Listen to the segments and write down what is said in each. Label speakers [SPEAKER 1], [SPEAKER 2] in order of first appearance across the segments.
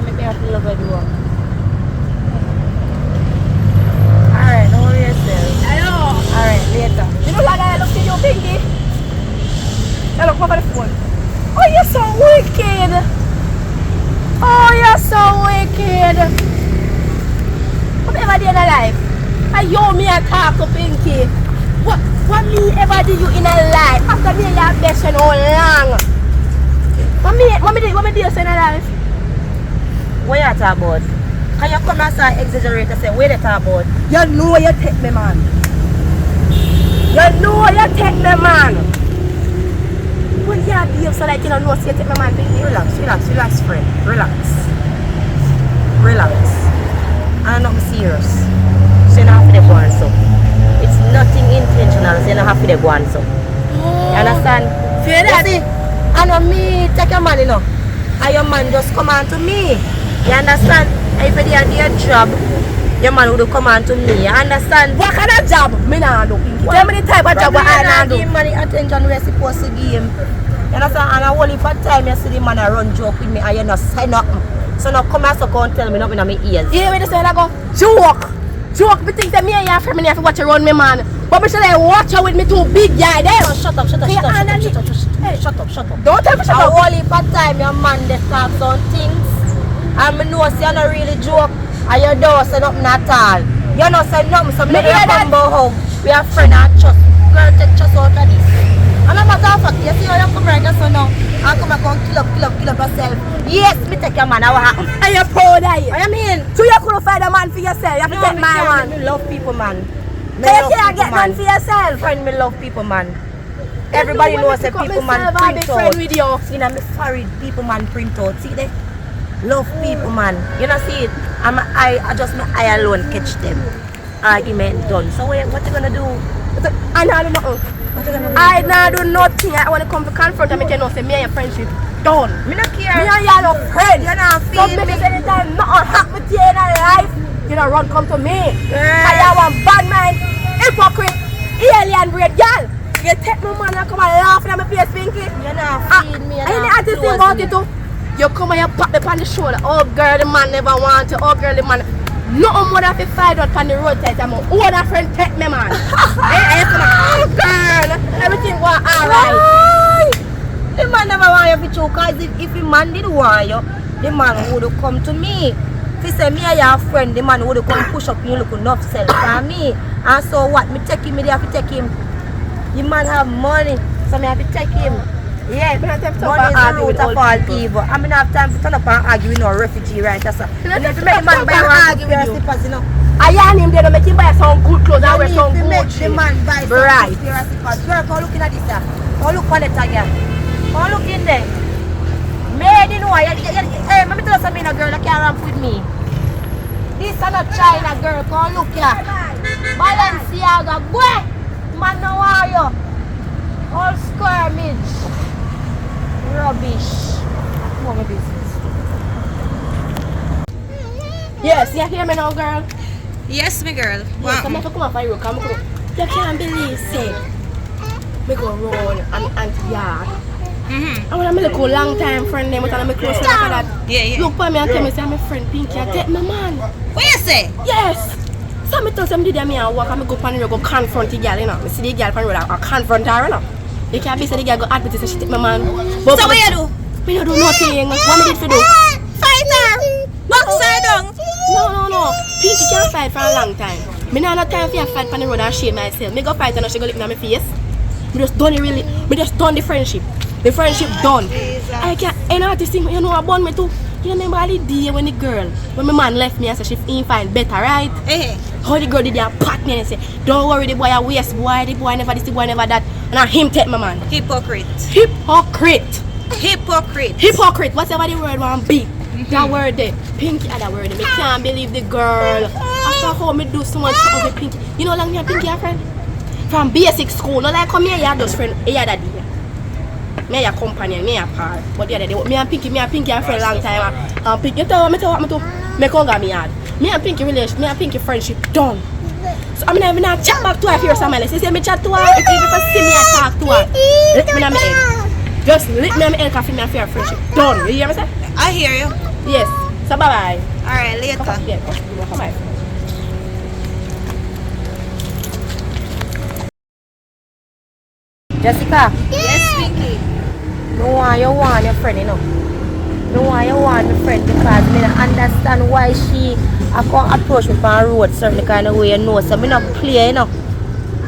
[SPEAKER 1] make me have to love her door. Alright, don't worry yourself.
[SPEAKER 2] I know.
[SPEAKER 1] Alright, later.
[SPEAKER 2] You know like I look to you, Pinky? I look over the phone. Oh, you're so wicked. Oh, you're so wicked. Whatever did in life? And you me a talk to Pinky. What me ever did you in a life? After me you have best friend all long. What me do you say in a life?
[SPEAKER 1] What you talk about? Can you come and say exaggerate and say what you talk about?
[SPEAKER 2] You know you take me, man. You know you take me, man. What you behave so like you don't know so you take me, man?
[SPEAKER 1] Relax, friend. Relax. I'm not serious. So you don't have to go on so. It's nothing intentional, so you don't have to go on so. You understand?
[SPEAKER 2] Feel that?
[SPEAKER 1] You see, I know me take your man, you know. And your man just come on to me. You understand? And if you do your job, your man would come on to me. You understand?
[SPEAKER 2] What kind of job? Me nah do, Pinky. Tell me the type of job what I nah do.
[SPEAKER 1] Give him the attention we're supposed to give him. You understand? And I only for time you see the man a run joke with me and you not say nothing. So now come and so come tell me nothing in my ears.
[SPEAKER 2] You hear me say I go? Joke, me think that me and your friend me have to watch you run me, man. But me should like watch you with me too big guy there.
[SPEAKER 1] Oh, shut up.
[SPEAKER 2] Hey.
[SPEAKER 1] Shut up.
[SPEAKER 2] Don't tell me shut up.
[SPEAKER 1] Only for time your man they talk some things. And me know say you not really joke. And you don't say nothing at all. You don't say nothing, so me don't come home. We are friends and trust. Girl, take trust out of this. And I'm not fact, you see how you come right now so now. And come and kill up yourself. Yes, me take your man, what happened?
[SPEAKER 2] And you're proud of it.
[SPEAKER 1] What you mean?
[SPEAKER 2] So you couldn't find a man for yourself. You have to take my man.
[SPEAKER 1] Me love people, man.
[SPEAKER 2] So you can't get man for yourself.
[SPEAKER 1] Friend, me love people, man. Everybody knows that people man print out. You know, me sorry, people man print out. See that? Love people, man. You know, see it? I just my eye alone catch them. Argument done. So what you gonna do?
[SPEAKER 2] I know do nothing. I now do nothing. I want to come to confront and make you know say me and your friendship done.
[SPEAKER 1] Me not care.
[SPEAKER 2] Me and you are no friends.
[SPEAKER 1] You not
[SPEAKER 2] So
[SPEAKER 1] feel me.
[SPEAKER 2] because anytime nothing happen to you in life, you don't run come to me.
[SPEAKER 1] Girl.
[SPEAKER 2] I have one bad mind, hypocrite, alien breed girl. You take my man and come and laugh in my face, Pinky.
[SPEAKER 1] You not feel me.
[SPEAKER 2] And the other thing about it too, you come and you pat me on the shoulder. Oh girl, the man never want you. Oh girl, the man. Nothing more than 5 out on the road side. I'm a friend take me, man. Oh girl, everything was alright.
[SPEAKER 1] The man never want you for you, cause if the man did want you, the man would come to me. If he say me and your friend, the man would come push up you look enough self for me. And so what? Me take him, me have to take him. The man have money, so me have to take him. Yeah, money is the root of all evil. I mean, I have time to turn up and argue with no refugee, right? That's a, you have to make the man buy one slippers, you know.
[SPEAKER 2] I yarn him there to make him buy some good clothes and wear some good
[SPEAKER 1] make the man buy some
[SPEAKER 2] right.
[SPEAKER 1] slippers. Girl, come looking at this, come look on it again. Come look in there. Made in what? Hey, let me tell you something, a girl that can't ramp with me. This is not China, girl. Come look here. Balenciaga, boy. Man, no why you. All skirmish. Rubbish. What my business?
[SPEAKER 2] Yes, you hear me now, girl?
[SPEAKER 3] Yes, my girl.
[SPEAKER 2] Yes, I'm going to come up and come. You can't believe, say, me go round and auntie yard. I want to make a long time friend name, but I'm close friend after that.
[SPEAKER 3] Yeah.
[SPEAKER 2] Look for me and tell me, say, I'm a friend Pinky, I take my man.
[SPEAKER 3] What you say?
[SPEAKER 2] Yes. So I tell somebody that me and walk and I go on the road, go confront the girl, you know. I see the girl on the road, I confront her, you know. You can't be say the girl go admit say she take my man. But
[SPEAKER 3] So what you do?
[SPEAKER 2] Me don't do nothing. What me did for do?
[SPEAKER 3] Fight her! Box her down!
[SPEAKER 2] No. Pinky can't fight for a long time. Me not have time for you fight on the road and shame myself. Me go fight and she go lick me on my face. Me just done it really. Me just done the friendship. The friendship done. I can't. And all this thing, you know, I born me too. You remember all the day when my man left me and said she ain't find better, right?
[SPEAKER 3] Hey.
[SPEAKER 2] How the girl did that pat me and say, don't worry, the boy a waste boy, the boy never this, the boy never that. And him take my man.
[SPEAKER 3] Hypocrite.
[SPEAKER 2] Hypocrite, whatever the word want be. That word there, Pinky had that word there. Me can't believe the girl. After how me do so much of the Pinky. You know how long me and Pinky are friend? From basic school, not like come here, you just friend, you that day. Me a companion, me a par. But the other day, me and Pinky are friend long time. And Pinky, you tell me to me come get me hard. Me and Pinky relation, me and Pinky friendship done. So I'm not chat back to her if you're somebody else. You say me chat to her, if you ever see me I talk to her, lick me on my head. Just lick me on my head because me and her friendship done. You hear me say?
[SPEAKER 3] I hear you.
[SPEAKER 2] Yes. So bye-bye.
[SPEAKER 3] Alright, later.
[SPEAKER 2] Yeah, come on.
[SPEAKER 1] Jessica,
[SPEAKER 3] Yes, Pinky.
[SPEAKER 1] no want you want your friend, you know. No want you want my friend because I don't understand why she I can't approach me on the road certain kind of way, you know. So I not play, you know.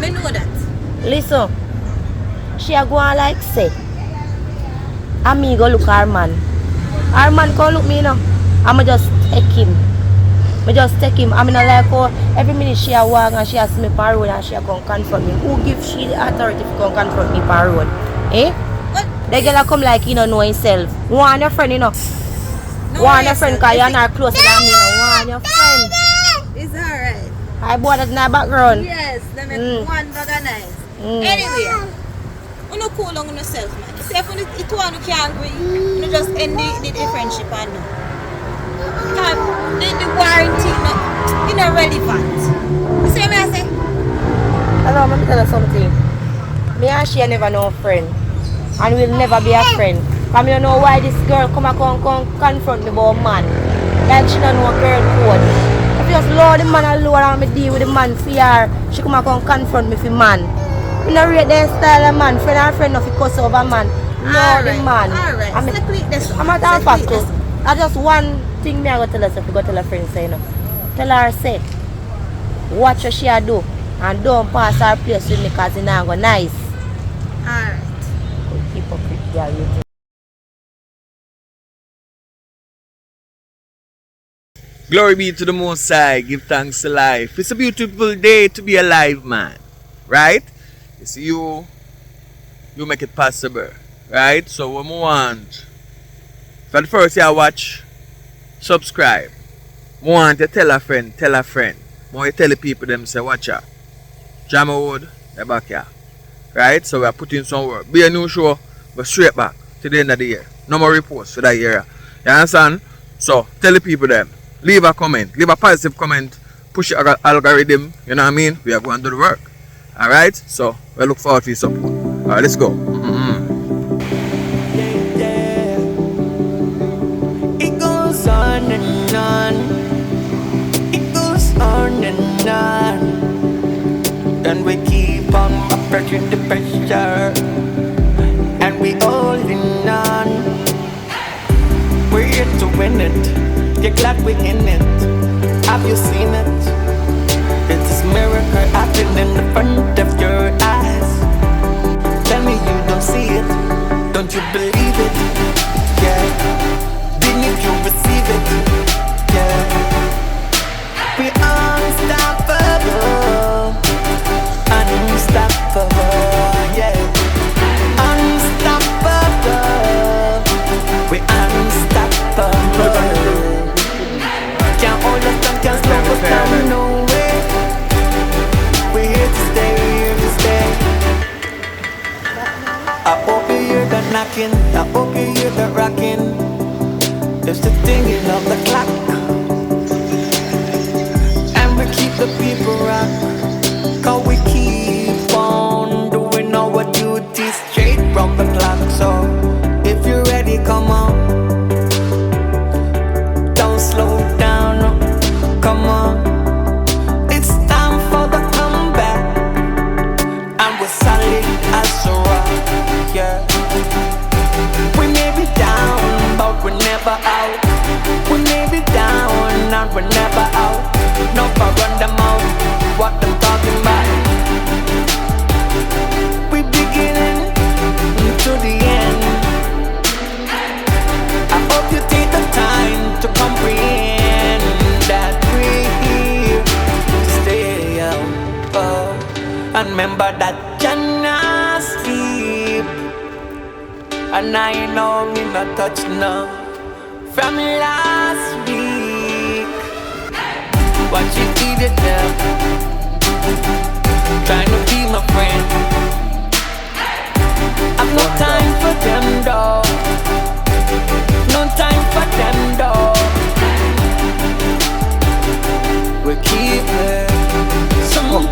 [SPEAKER 3] Me know that.
[SPEAKER 1] Listen, she a go on like say, and me go look her man. Her man go look me, you know. I'ma just take him. I just take him. I mean, like, oh, every minute she a walk and she a see me on the road and she a come confront me. Who give she the authority to come confront me on the road? Eh?
[SPEAKER 3] What?
[SPEAKER 1] The girl a come like you don't know himself. Want your friend, you know.
[SPEAKER 3] No
[SPEAKER 1] Want your
[SPEAKER 3] worries,
[SPEAKER 1] friend
[SPEAKER 3] sir.
[SPEAKER 1] because you're not closer than me, you know. Want your friend.
[SPEAKER 3] It's alright.
[SPEAKER 1] I bought that in the background.
[SPEAKER 3] Yes, let me one organize.
[SPEAKER 1] Mm.
[SPEAKER 3] Anyway, you know cool on yourself, man. You see, if you one who can't agree, you just end the friendship and no. The warranty, you know, relevant. You see what I say?
[SPEAKER 1] Hello, let me tell you something. Me and she never know friend. And we'll never be a friend. Because I don't know why this girl come confront me about man. Like she don't know girl code. If you just lower the man alone and me deal with the man for her, she come confront me for man. We don't rate their style of man. Friend and friend of cuss over man. No, the man.
[SPEAKER 3] Alright,
[SPEAKER 1] I mean,
[SPEAKER 3] secretly this one.
[SPEAKER 1] I'm not talking fact too. That's just one thing me I go tell her, so if you go tell her friend say, you know. Tell her say, watch what she a do and don't pass her place with me because it's not go nice.
[SPEAKER 3] Alright.
[SPEAKER 1] Hypocrite girl, you think.
[SPEAKER 4] Glory be to the Most High. Give thanks to life. It's a beautiful day to be alive, man. Right? It's you make it possible. Right? So what we want, for the first year watch, subscribe. We want to tell a friend. We want to tell the people them say, watch out. JAMMIWOOD, they're back here. Right? So we are putting some work. Be a new show, but straight back to the end of the year. No more reports for that year. You understand? So tell the people them. Leave a comment. Leave a positive comment. Push the algorithm. You know what I mean? We are going to do the work. Alright? So we look forward to your support. Alright, let's go.
[SPEAKER 5] It goes on and on. It goes on and on. And we keep on approaching the pressure. And we holding on. We're here to win it. You're glad we're in it. Have you seen it? It's a miracle happening in the front of your eyes. Tell me you don't see it. Don't you believe it? Yeah. Didn't you receive it? Yeah. We're unstoppable. Unstoppable. Yeah. Unstoppable. We're unstoppable. Can't hold us down, can't slow us down, no way. We're here to stay, we're here to stay. I hope you hear that knocking, I hope you hear that rocking. It's the tinging of the clock. And we keep the people rock. Cause we keep on doing our duty straight from the clock. So if you're ready, come on. Don't slow down, come on. It's time for the comeback. And we're solid as a rock, yeah. We may be down, but we're never out. We may be down, and we're never out. No for run them out, what them talking about. We beginning to the end. I hope you take the time to comprehend that we're here to stay out. Oh, and remember that Jannah sleep. And I know me not touch no from last week. What you did it now? Trying to be my friend. I've no time for them though. No time for them though. We keep it simple.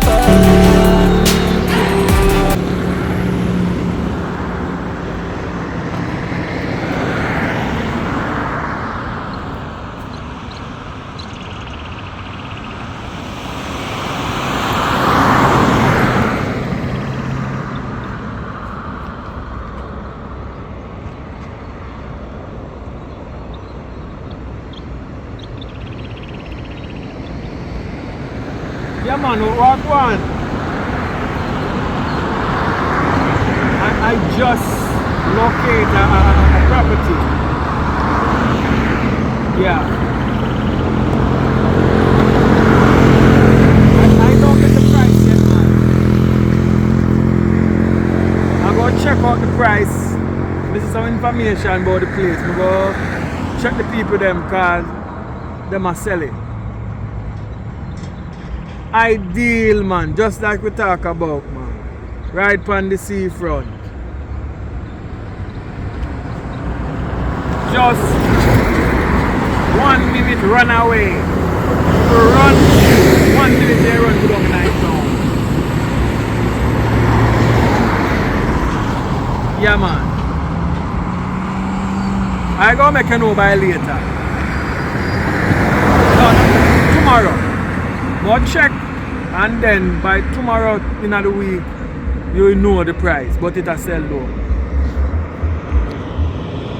[SPEAKER 4] Yeah, man, what one? I just locate a property. Yeah. I don't get the price yet, man. I go check out the price. This is some information about the place. I go check the people them because them are selling. Ideal, man, just like we talk about, man. Right on the seafront. Just 1 minute run away. Run 1 minute they run to the night town. Yeah, man. I go make you know by later. No, tomorrow. Go check and then by tomorrow in the week you will know the price, but it a sell low.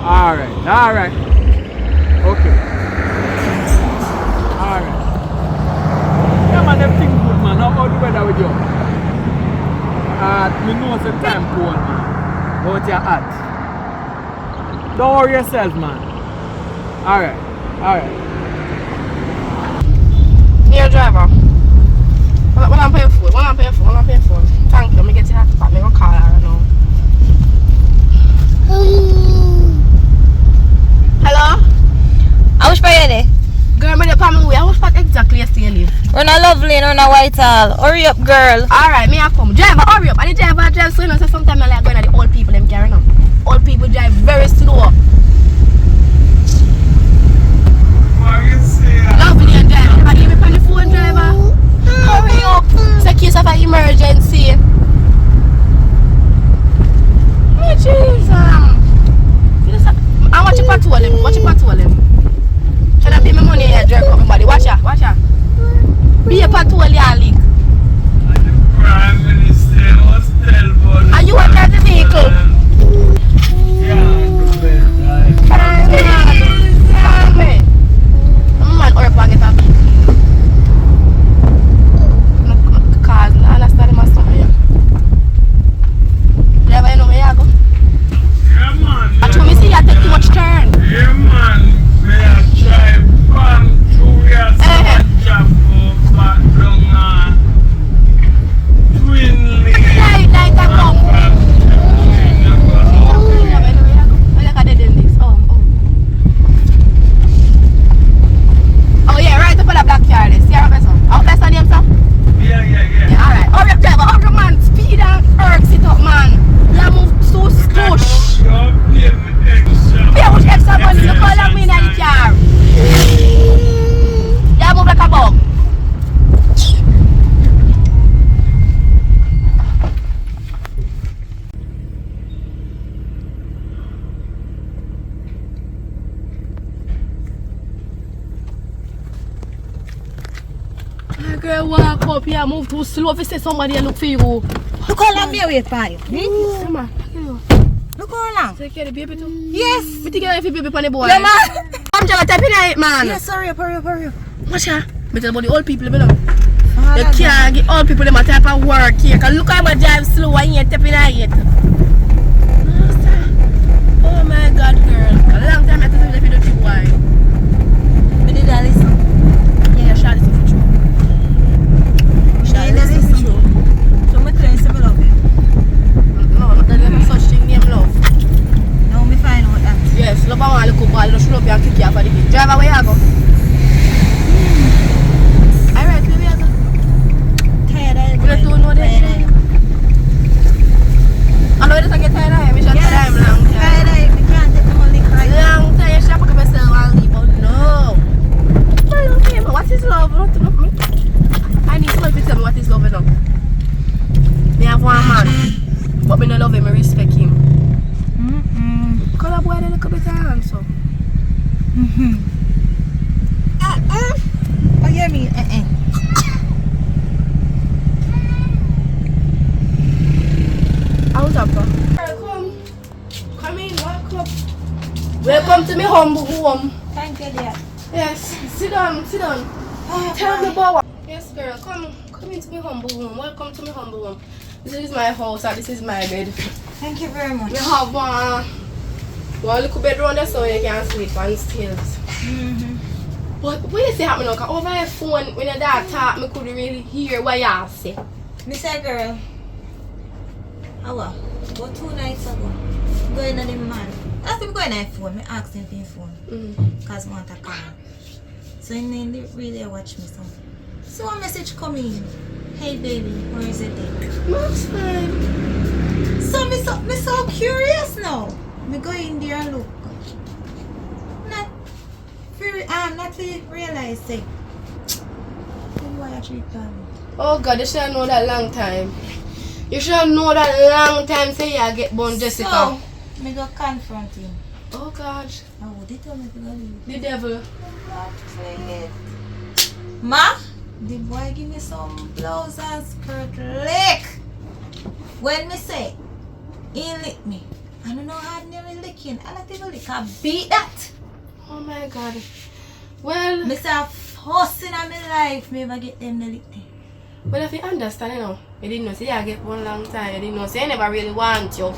[SPEAKER 4] Alright. Okay. Alright. Yeah, man, everything good, man. How the weather with you? Me know some time cold, man. But you're hot. Don't worry yourself, man. Alright.
[SPEAKER 2] Here, driver. What I'm paying for? Thank you. Let me get you that spot. I'm going to call her now. Hello?
[SPEAKER 3] How much pay you?
[SPEAKER 2] Girl, I'm going to way. How much exactly you stay live?
[SPEAKER 3] We're not lovely, we're not Whitehall. Hurry up, girl.
[SPEAKER 2] Alright, me I come. Driver, hurry up. And the driver drive slow, you know, so sometimes I like going at the old people them carrying up. Old people drive very slow. Lovely and driver. Never give me on the phone, driver. Hurry up. It's a case of an emergency. Oh, Jesus. I watch you patrol him. Should I pay my money here, jerk up everybody? Watch ya. Be a patrol here, leak.
[SPEAKER 4] Prime Minister was telephone.
[SPEAKER 2] Are you under the vehicle? Man, or if I get up. Cause I understand my story. Driver, you know where you go?
[SPEAKER 4] Yeah, man.
[SPEAKER 2] I told me see you take too much turn.
[SPEAKER 4] Yeah, man. We are trying to come through your job for back down Twin Lane.
[SPEAKER 2] Like I come. Oh yeah, right up on the black car there. See how that's on? How that's on him, sir?
[SPEAKER 4] Yeah.
[SPEAKER 2] Alright. Hurry up, driver. Hurry up, man. Speed and irks it up, man. You move so stush. Pay much extra money. You call them in the car. You move like a bug. Girl, walk up here, move too slow. If you say somebody look for you.
[SPEAKER 1] Look how long you wait for you.
[SPEAKER 2] Come on.
[SPEAKER 1] Look how long.
[SPEAKER 2] Take care of the baby too?
[SPEAKER 1] Yes.
[SPEAKER 2] We take care of the baby on the boy.
[SPEAKER 1] Yeah, man.
[SPEAKER 2] I'm just tapping it, man.
[SPEAKER 1] Yes, hurry up.
[SPEAKER 2] Watch out. Me tell about the old people, you know. You can't get old people them a type of work here. Cause look how I drive slow and you ain't tapping it. Oh my God, girl. A long time I thought if you don't think why.
[SPEAKER 1] Me did that listen.
[SPEAKER 2] Yeah, shot this for true. Shot this for true.
[SPEAKER 1] So me tell you some love you.
[SPEAKER 2] No, there's no such thing named love.
[SPEAKER 1] Now me find out that.
[SPEAKER 2] Yes, love I want to look ball, just show up and kick you off of the gate. Driver, where you go? Alright, where you go?
[SPEAKER 1] Tired.
[SPEAKER 2] You don't know that. I know you don't get tired of him. You should tired of him long time.
[SPEAKER 1] Tired. Me can't take no liquor.
[SPEAKER 2] Long time, you should pack up yourself and leave, but no. I love him. What is love? Not to love me. I need somebody to tell me what is love, you know. Me have one man, but me don't love him, I respect him. Call a boy, they look a bit handsome.
[SPEAKER 1] Oh, you mean?
[SPEAKER 2] Out of her. Come in, walk up. Welcome to my humble home.
[SPEAKER 1] Thank you, dear.
[SPEAKER 2] Yes, sit down. Tell me about what. Yes, girl, come Come into my humble home. Welcome to my humble home. This is my house and this is my bed.
[SPEAKER 3] Thank you very much.
[SPEAKER 2] We have one little bedroom there so you can sleep on stairs. But what you say happen now? Cause over your phone, when your dad talk, I couldn't really hear what y'all say.
[SPEAKER 3] Me say, girl, about 2 nights ago, going on the man. After me going on the phone, me asked him for his phone. Because I want a call. So he didn't really watch me. So a message come in. Hey baby, where is it then?
[SPEAKER 2] That's fine.
[SPEAKER 3] So me so curious now. Me go in there and look. Not to realize it. Why I treat them?
[SPEAKER 2] Oh God, you should know that long time. You should know that long time say you get born Jessica.
[SPEAKER 3] So, me go confront him.
[SPEAKER 2] Oh God.
[SPEAKER 3] Oh, they told me to go leave.
[SPEAKER 2] The devil.
[SPEAKER 3] Ma, the boy give me some blouse and skirt lick. When me say, he lick me. I don't know ordinary licking. I like to lick. I beat that.
[SPEAKER 2] Oh my God. Well,
[SPEAKER 3] Me say, first in my life, me ever get them to lick me.
[SPEAKER 2] but if you understand, you know, you didn't know say you get one long time. You didn't know say you never really want you.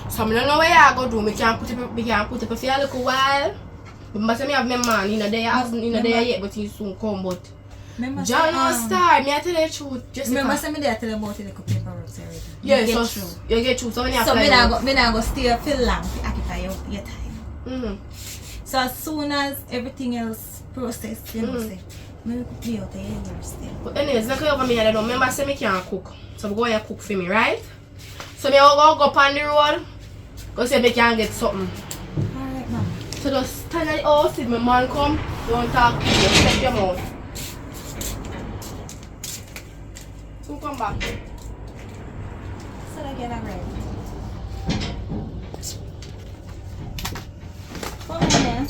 [SPEAKER 2] So I don't know what you go do. We can put it for a little while. But say me have my man, you know, there yet, but he soon come. But
[SPEAKER 3] Remember
[SPEAKER 2] John no star, me I tell you the truth. Jessica.
[SPEAKER 3] Remember say me there tell you about the little paperwork everything.
[SPEAKER 2] Yeah,
[SPEAKER 3] You get
[SPEAKER 2] so
[SPEAKER 3] through.
[SPEAKER 2] you get through. So when you
[SPEAKER 3] So
[SPEAKER 2] apply,
[SPEAKER 3] me not go stay for long to occupy your time. So as soon as everything else processed, you know, say, me be out of university.
[SPEAKER 2] But anyways, like over me, I don't remember say me can't cook. So I'm going to cook for me, right? So me will go up on the road, go say me can get something.
[SPEAKER 3] Alright, mama.
[SPEAKER 2] So just stand at the house, if my man come, don't talk to you, shut your mouth. So come back.
[SPEAKER 3] So I get alright. Come in there.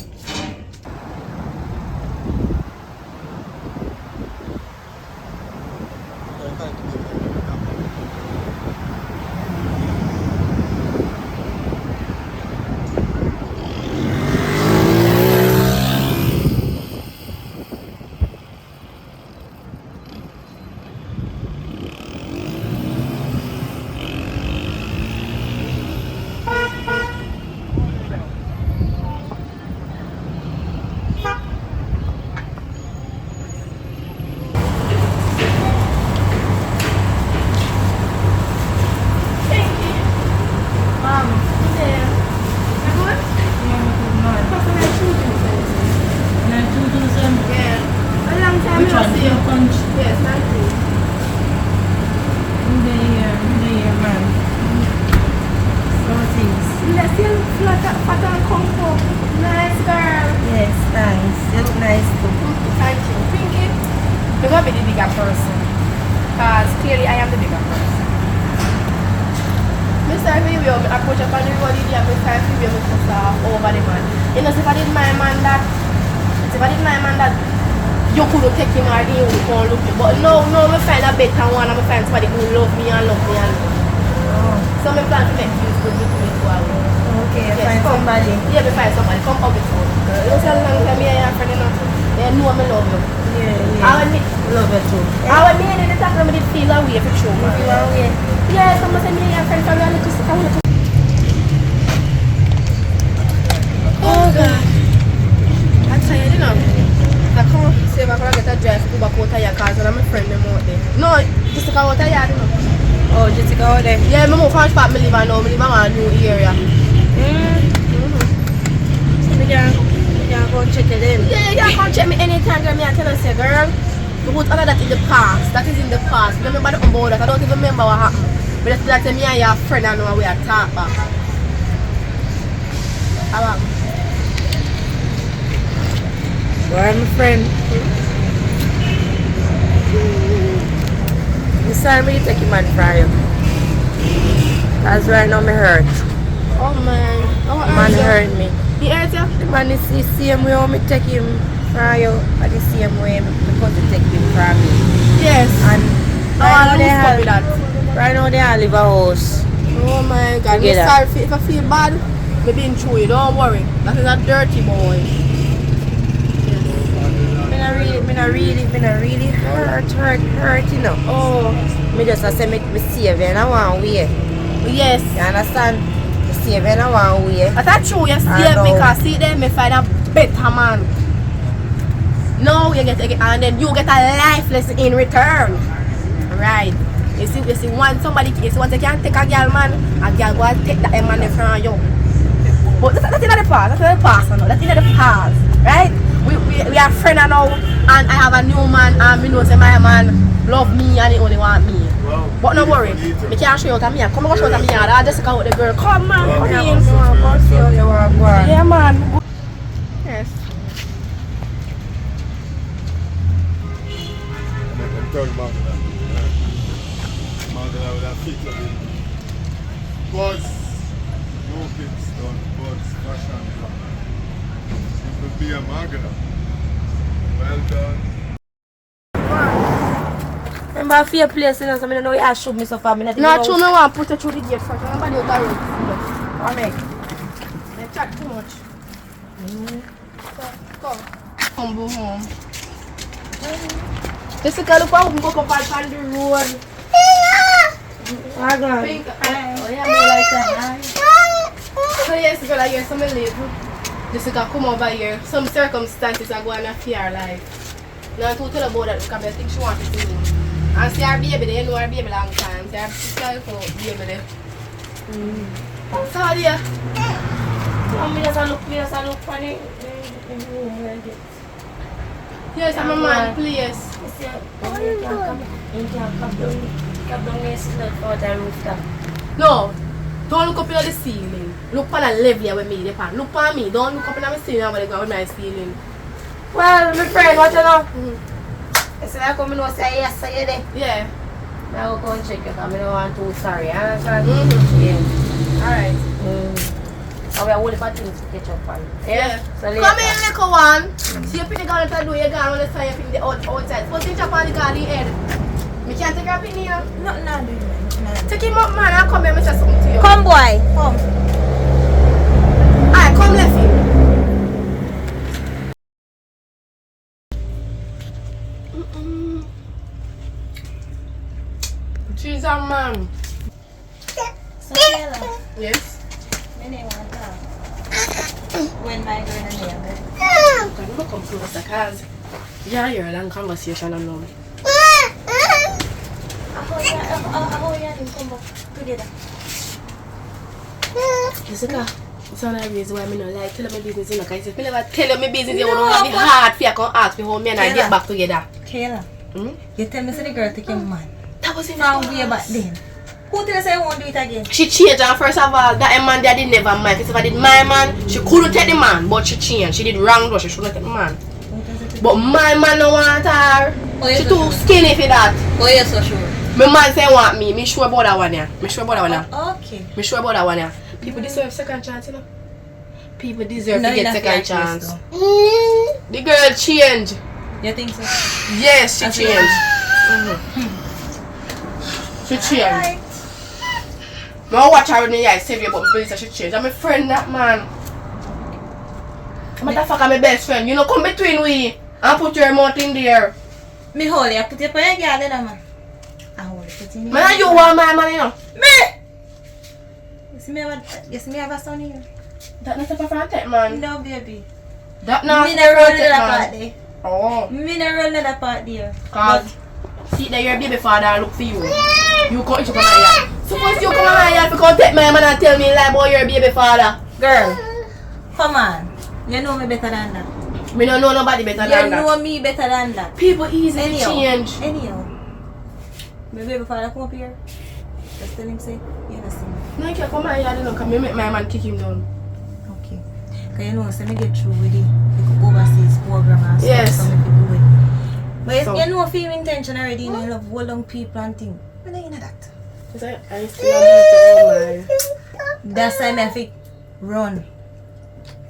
[SPEAKER 3] You could take him or he would come look you. But no, I find a better one and I find somebody who love me and love me and love me. So I plan to make you good with me to our Okay,
[SPEAKER 2] yes,
[SPEAKER 3] find
[SPEAKER 2] come.
[SPEAKER 3] somebody.
[SPEAKER 2] Yeah, we find somebody. Come up with me. You know, so long time I am friend enough. You know I love you.
[SPEAKER 3] Yeah.
[SPEAKER 2] I want me.
[SPEAKER 3] Love you too.
[SPEAKER 2] I want me and the talk I did feel away for sure.
[SPEAKER 3] You are away.
[SPEAKER 2] Yeah, so I say me and friend from your little sister. Oh God. I'm tired enough. I come say if I can get a drive to back out of your car, so I'm my friend them out there. No, just to go out of your car.
[SPEAKER 1] Oh, just go out there.
[SPEAKER 2] Yeah, I move from spot I live now. I live in a new area.
[SPEAKER 1] So we can go check it in.
[SPEAKER 2] Yeah, you can check me anytime. Girl, me I tell you, say, girl, you put all of that in the past. That is in the past. I don't remember nothing about that. I don't even remember what happened. But just that me and your friend I know we are talking about.
[SPEAKER 1] Well, my friend. You saw me take him man from you. That's right now me hurt.
[SPEAKER 2] Oh man. Oh,
[SPEAKER 1] Man hurt me.
[SPEAKER 2] He hurt you?
[SPEAKER 1] The man is the same way me take him from you, and the same way because to take him from me.
[SPEAKER 2] Yes.
[SPEAKER 1] And
[SPEAKER 2] Right
[SPEAKER 1] now they all live a house.
[SPEAKER 2] Oh my God. I'm
[SPEAKER 1] Together.
[SPEAKER 2] sorry if I feel bad. I've been through it. Don't worry. That is a dirty boy.
[SPEAKER 1] Me me not really hurt, you know.
[SPEAKER 2] Oh,
[SPEAKER 1] Me just say me save you in a one way.
[SPEAKER 2] yes.
[SPEAKER 1] You understand? Me save you in a one way.
[SPEAKER 2] That's true, you
[SPEAKER 1] I
[SPEAKER 2] save
[SPEAKER 1] know.
[SPEAKER 2] me because see them, me find a better man. No, you get and then you get a life lesson in return. Right. You see, once you can take a girl man, a girl go and take that man from you. But that's in the past, that's in the past, no? That's in the past, right? We are friends now, and I have a new man, and me know say my man love me and he only want me. But no worry, me can't show you to me. Come on, show you to me. I just go with the girl. Come man, come in. Yeah man. Yes.
[SPEAKER 6] Buzz, no kids done, Buzz, fashion plan. It will be a magna. Well done.
[SPEAKER 1] Remember a fear place, you know, so I know you shoot me so far.
[SPEAKER 2] No, true, me want put you through the gate first. Remember the other road. Alright. They chat too much. So, come go home. Jessica, look how we go up on the road. Pink. Oh yeah, me like that. So yes, girl, I hear some live. Jessica come over here. Some circumstances are going to fear her life. Now to tell about that because I think she wants to see me. And see her baby, they know her baby long time. See her sister for baby there. So yeah.
[SPEAKER 1] Me just look funny.
[SPEAKER 2] Yes, I'm a man place. No, don't look up in the ceiling. Look on the level with me. Look on me. Don't look up in the ceiling where they go with my ceiling.
[SPEAKER 1] Well, my friend, what you know? I said I come and say yes, say there.
[SPEAKER 2] Yeah.
[SPEAKER 1] I will go and check it because I don't want to sorry. You understand? Yeah.
[SPEAKER 2] Alright.
[SPEAKER 1] So we are holding for things to catch up on.
[SPEAKER 2] Yeah.
[SPEAKER 1] So later.
[SPEAKER 2] Come in, little one. See you picking down the do you gone when the sun you pick the outside. Suppose you chop on the garden head. Me can't take your picking here.
[SPEAKER 3] Nothing doing that.
[SPEAKER 2] Take him up, man. I'll come here and say something to you.
[SPEAKER 3] Come, boy. Come.
[SPEAKER 2] Alright, come left him. She's a man.
[SPEAKER 3] So, Taylor,
[SPEAKER 2] Yes.
[SPEAKER 3] my name was when my girl and name.
[SPEAKER 2] Can you come closer, cause yeah, you're a long conversation and all.
[SPEAKER 3] How you and come back together?
[SPEAKER 2] Jessica, it's one of the reasons why I don't like tell my business, you know, because if I never tell you my business, you don't have the heart for you to ask me how me and I get back together.
[SPEAKER 3] Kayla,
[SPEAKER 2] Hmm?
[SPEAKER 3] you tell me say the girl take your man.
[SPEAKER 2] That was in
[SPEAKER 3] From way back then. Who tell you say you won't do it again?
[SPEAKER 2] She changed, and first of all, that man there did never mind. Because if I did my man, she couldn't take the man, but she changed. She did wrong, but she shouldn't take the man. But my man don't want her.
[SPEAKER 3] Oh, yes,
[SPEAKER 2] She
[SPEAKER 3] for
[SPEAKER 2] too
[SPEAKER 3] sure.
[SPEAKER 2] skinny for that.
[SPEAKER 3] Oh, yes, for sure.
[SPEAKER 2] My man say want me. Me sure about that one, yeah. Me sure about that one, yeah.
[SPEAKER 3] Okay.
[SPEAKER 2] Me sure about that one, yeah. People deserve second chance, you know. People deserve
[SPEAKER 3] No,
[SPEAKER 2] to
[SPEAKER 3] you
[SPEAKER 2] get
[SPEAKER 3] not
[SPEAKER 2] second
[SPEAKER 3] like this,
[SPEAKER 2] chance.
[SPEAKER 3] though.
[SPEAKER 2] The girl changed.
[SPEAKER 3] You think so?
[SPEAKER 2] Yes, she
[SPEAKER 3] That's
[SPEAKER 2] changed. She changed. I watch her in the eye, save you, but me say she changed. I'm a friend, that man. Motherfucker, my best friend. You know, come between we and put your mouth in there.
[SPEAKER 3] Me hold you, put it on your girl, then, man. I hold it, put it in
[SPEAKER 2] Man, you want my man, you know.
[SPEAKER 3] You see me have a son here?
[SPEAKER 2] That not a perfect man.
[SPEAKER 3] No, baby.
[SPEAKER 2] That not
[SPEAKER 3] Me
[SPEAKER 2] a
[SPEAKER 3] not run
[SPEAKER 2] perfect
[SPEAKER 3] another part
[SPEAKER 2] man.
[SPEAKER 3] there.
[SPEAKER 2] Oh.
[SPEAKER 3] Me not run another part there.
[SPEAKER 2] Cause see that your baby father look for you. You come to come here. Suppose you come here because take my man and tell me lie about your baby father.
[SPEAKER 3] Girl, come on. You know me better than that.
[SPEAKER 2] Me don't know nobody better
[SPEAKER 3] You
[SPEAKER 2] than that.
[SPEAKER 3] know me better than that.
[SPEAKER 2] People easily change.
[SPEAKER 3] Anyhow. My baby father come up here. Just tell him say, you know see me.
[SPEAKER 2] No, you can't come here, you know, because me make my man kick him down.
[SPEAKER 3] Okay. Because you know, so me get through with the overseas program and stuff.
[SPEAKER 2] Yes.
[SPEAKER 3] So me can do it. But
[SPEAKER 2] So-
[SPEAKER 3] you know, if you intention already, you know, you love hold on people and things. But you know that.
[SPEAKER 2] Cause I still am my.
[SPEAKER 3] That's why I think run.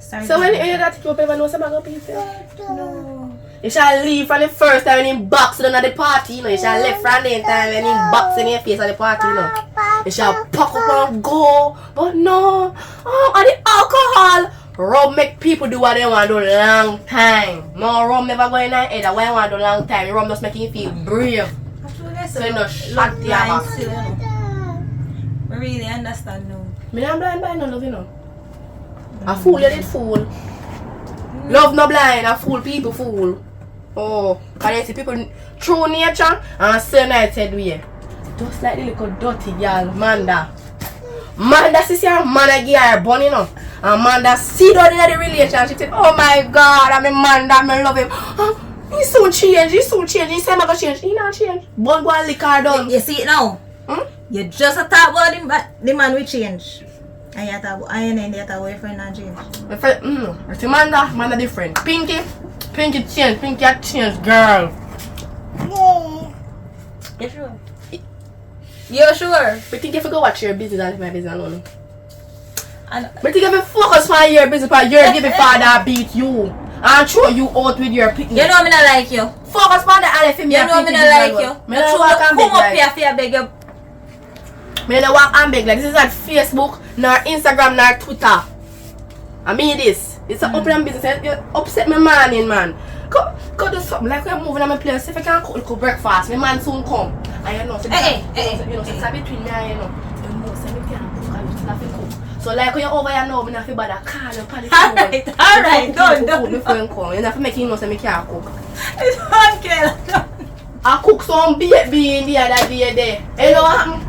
[SPEAKER 3] Sorry.
[SPEAKER 2] So when you hear that, you ever know some other people?
[SPEAKER 3] No.
[SPEAKER 2] You shall leave from the first time when you box down at the party, you know. You shall left from the time when you box in your face at the party, you know. You shall pack up and go. But no. Oh, and the alcohol. Rum make people do what they want to do long time. No, rum never go in the head. What I want to do long time. Rum just make you feel brave. So you know, shut the back.
[SPEAKER 3] I really understand now.
[SPEAKER 2] Me not blind by no love, you know. A fool you did fool. Love no blind, a fool people fool. Oh, can you see people true nature and say united way. Just like the little dirty girl, Manda. Manda see her man a give her bun, you know. And Manda see down in the relationship said, oh my God, I'm a Manda, I love him. He soon change, he soon change. He said I'm going to change. He not change. Bun go and lick her down.
[SPEAKER 3] You see it now? You just a talk about him, but the man will change. And you talk about your friend and change.
[SPEAKER 2] My friend, see Manda different. Pinky change, Pinky a change, girl.
[SPEAKER 3] You sure? You sure?
[SPEAKER 2] But think if you go watch your business and leave my business alone.
[SPEAKER 3] And
[SPEAKER 2] But think if you focus on your business, but your give father beat you and throw you out with your picnic.
[SPEAKER 3] you know me not like you.
[SPEAKER 2] Focus on the and if
[SPEAKER 3] You know me not like you.
[SPEAKER 2] Me not walk and beg
[SPEAKER 3] come up
[SPEAKER 2] like.
[SPEAKER 3] here for beg you.
[SPEAKER 2] Me not walk and beg like. This is not Facebook, nor Instagram, nor Twitter. I mean this. It's an open business. You upset my man. Go do something like we're moving on my place. If I can cook breakfast, my man soon come. And you know, so you know, so it's between me and you know. You know, so me can't cook and you still have to cook. So like when you're over here now, me not feel bad. I call you, panic.
[SPEAKER 3] Alright, done.
[SPEAKER 2] Before you come, you have to make him know so me can't cook.
[SPEAKER 3] It's okay.
[SPEAKER 2] I cook some baked bean the other day there. You know what happened?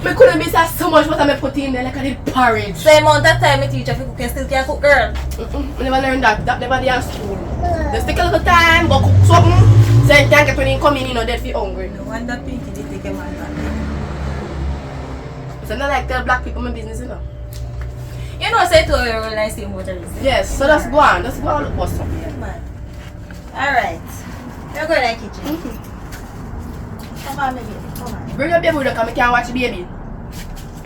[SPEAKER 2] Me couldn't be so much what I put in there like I did porridge.
[SPEAKER 3] Same amount of time I teach you cook and still can't cook, girl.
[SPEAKER 2] I never learned that. That never did at school. Just take a little time, go cook something. So you can't get when you come in, you know, dead feel hungry.
[SPEAKER 3] No wonder Pinky did take a man back.
[SPEAKER 2] So I don't like tell black people my business, you know.
[SPEAKER 3] You know, say to her when I see motorists.
[SPEAKER 2] Yes, so let's go on. Let's go on look for something.
[SPEAKER 3] Yeah, man. Alright. You're going to the kitchen. Come on, baby. Come on.
[SPEAKER 2] Bring your baby with you, because I can't watch the baby.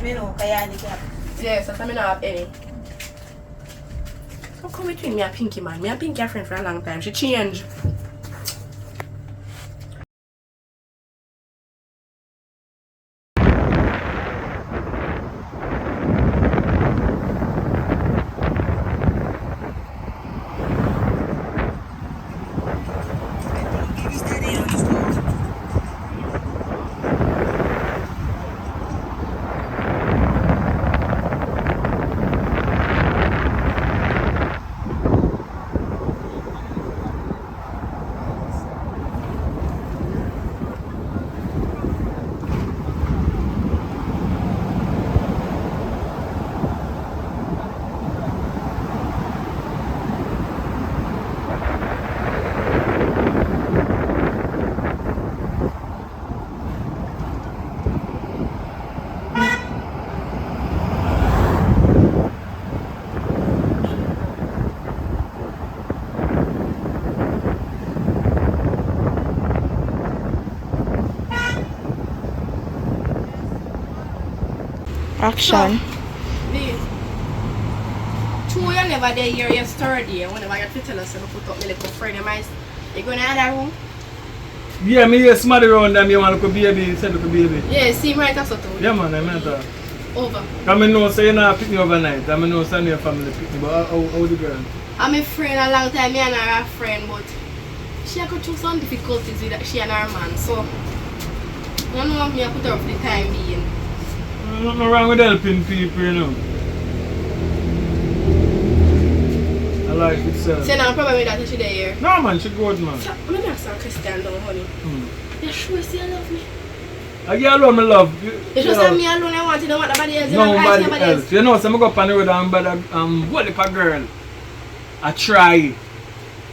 [SPEAKER 3] Me know, because you're the cat.
[SPEAKER 2] Yes, so I don't have any. How come between me and Pinky, man? Me and Pinky are friends for a long time. She changed.
[SPEAKER 1] Action.
[SPEAKER 2] Please. True, you never there here yesterday. Whenever you tell us to put up my little friend of mine, you going to another room?
[SPEAKER 4] Yeah, me hear somebody around them, you want to baby, said look baby.
[SPEAKER 2] Yeah, see me right after too.
[SPEAKER 4] Yeah man, I meant that.
[SPEAKER 2] Over.
[SPEAKER 4] Because I know say you not pick me overnight. I know some of your family pick me, but how the girl?
[SPEAKER 2] I'm a friend a long time, me and her a friend, but she had go through some difficulties with she and her man, so I don't know if me put her up for the time being.
[SPEAKER 4] Nothing wrong with helping people, you know. I like itself.
[SPEAKER 2] So now problem with that she there here.
[SPEAKER 4] No man, she good man.
[SPEAKER 2] So, let me ask her a question down, honey. You sure you still love me?
[SPEAKER 4] I get alone, me love.
[SPEAKER 2] You just tell me alone I want, you don't want nobody else, you don't want
[SPEAKER 4] Nobody else. You know, so I go up on the road and what if a girl I try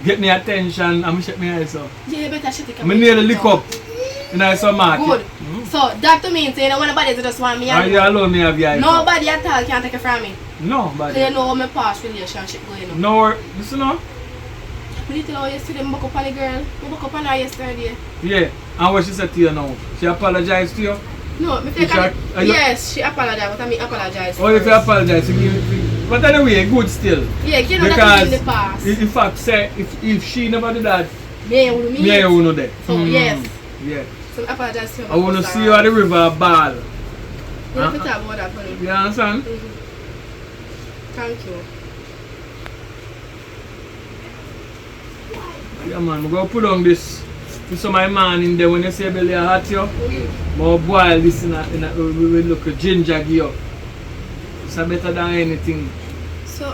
[SPEAKER 4] get me attention and I shut my eyes up.
[SPEAKER 2] Yeah, you better shut it.
[SPEAKER 4] I nearly lick up in a market.
[SPEAKER 2] Good. So that to mean, so you don't want nobody else just want me
[SPEAKER 4] And you
[SPEAKER 2] alone.
[SPEAKER 4] alone me have your eyes up.
[SPEAKER 2] Nobody at all can take it from me. So
[SPEAKER 4] Nobody.
[SPEAKER 2] you know how my past relationship going on.
[SPEAKER 4] No, listen now.
[SPEAKER 2] Me did tell her yesterday, I buck up on the girl. I buck up on her yesterday.
[SPEAKER 4] Yeah, and what she said to you now? She apologized to you?
[SPEAKER 2] No, me feel yes, she apologized, but I mean apologize.
[SPEAKER 4] Or if you apologize, but anyway, good still.
[SPEAKER 2] Yeah, you know that in the past.
[SPEAKER 4] In fact, say if she never did that,
[SPEAKER 2] Me and
[SPEAKER 4] me and you know that.
[SPEAKER 2] So yes.
[SPEAKER 4] Yeah.
[SPEAKER 2] So I apologize to her.
[SPEAKER 4] I want to see you at the river ball.
[SPEAKER 2] You have to talk about that, honey.
[SPEAKER 4] You understand?
[SPEAKER 2] Thank you.
[SPEAKER 4] Yeah man, I'm gonna put on this to some of my man in there when you say belly hot you. More boil this in a with look a ginger give you. It's better than anything.
[SPEAKER 2] So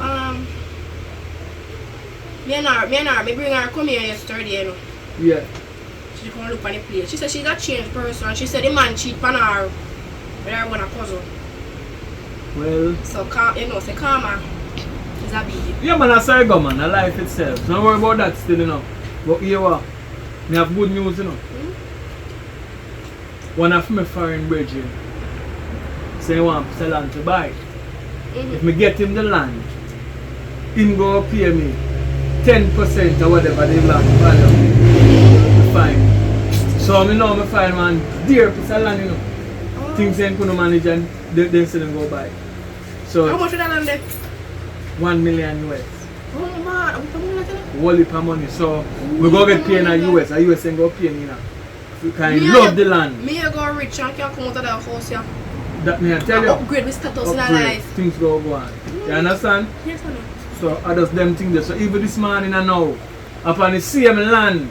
[SPEAKER 2] me bring her come here yesterday, you know.
[SPEAKER 4] Yeah.
[SPEAKER 2] She come look on the place. She said she's a changed person. She said the man cheat on her with her one cousin.
[SPEAKER 4] Well,
[SPEAKER 2] So you know, say karma is a big.
[SPEAKER 4] yeah man, that's how it go man, the life itself. Don't worry about that still, you know. But here what? Me have good news, you know. One of my foreign brethren say he want to sell land to buy. If me get him the land, him go pay me 10% or whatever the land value. Fine. So me know me find man dear piece of land, you know. Things ain't gonna manage and they say them go buy. So
[SPEAKER 2] How much is that land there?
[SPEAKER 4] 1 million US.
[SPEAKER 2] Oh man, I'm coming like that.
[SPEAKER 4] Whole heap of money. So we go get paid in the US. The US ain't go pay me now. You can
[SPEAKER 2] Me
[SPEAKER 4] love
[SPEAKER 2] a-
[SPEAKER 4] the land.
[SPEAKER 2] Me a go rich and can come out of that house, yeah.
[SPEAKER 4] That me I tell you.
[SPEAKER 2] Upgrade with status in our
[SPEAKER 4] Upgrade.
[SPEAKER 2] life.
[SPEAKER 4] Things go on. You understand?
[SPEAKER 2] Yes, I know.
[SPEAKER 4] So I just them things there. So even this morning I know upon the same land,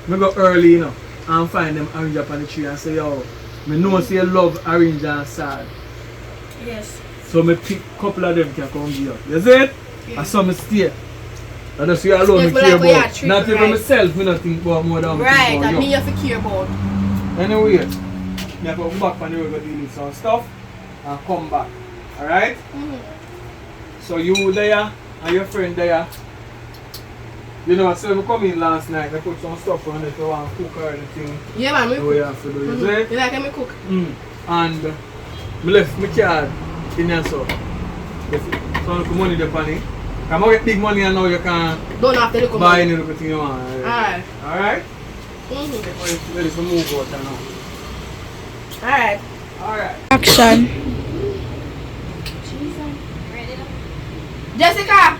[SPEAKER 4] me go early, you know, and find them orange up on the tree and say, yo, me know say you love orange and sad.
[SPEAKER 2] Yes.
[SPEAKER 4] So me pick couple of them can come here. You see it?
[SPEAKER 2] Yeah.
[SPEAKER 4] And so me stay. And that's what alone
[SPEAKER 2] Yes,
[SPEAKER 4] me
[SPEAKER 2] but
[SPEAKER 4] care
[SPEAKER 2] like we are
[SPEAKER 4] about.
[SPEAKER 2] treated
[SPEAKER 4] Not even
[SPEAKER 2] right.
[SPEAKER 4] myself, me not think about more than me
[SPEAKER 2] Right,
[SPEAKER 4] think about
[SPEAKER 2] and
[SPEAKER 4] you.
[SPEAKER 2] me have to care about.
[SPEAKER 4] Anyway, me have to go back on the road to deal with some stuff and come back. Alright? So you there and your friend there. You know, so we come in last night, I put some stuff on it, so I want to cook or anything.
[SPEAKER 2] Yeah, man, we
[SPEAKER 4] The way you have to do it. You see?
[SPEAKER 2] You like me cook?
[SPEAKER 4] And I left my card in there so. So I put money there on it. Come on, get big money and now you can
[SPEAKER 2] Don't have to look
[SPEAKER 4] buy
[SPEAKER 2] at me.
[SPEAKER 4] any little thing you want.
[SPEAKER 2] Alright.
[SPEAKER 4] Alright?
[SPEAKER 2] Mm-hmm.
[SPEAKER 4] Ready to move out now.
[SPEAKER 2] Alright.
[SPEAKER 4] Alright.
[SPEAKER 3] Action.
[SPEAKER 2] Jessica!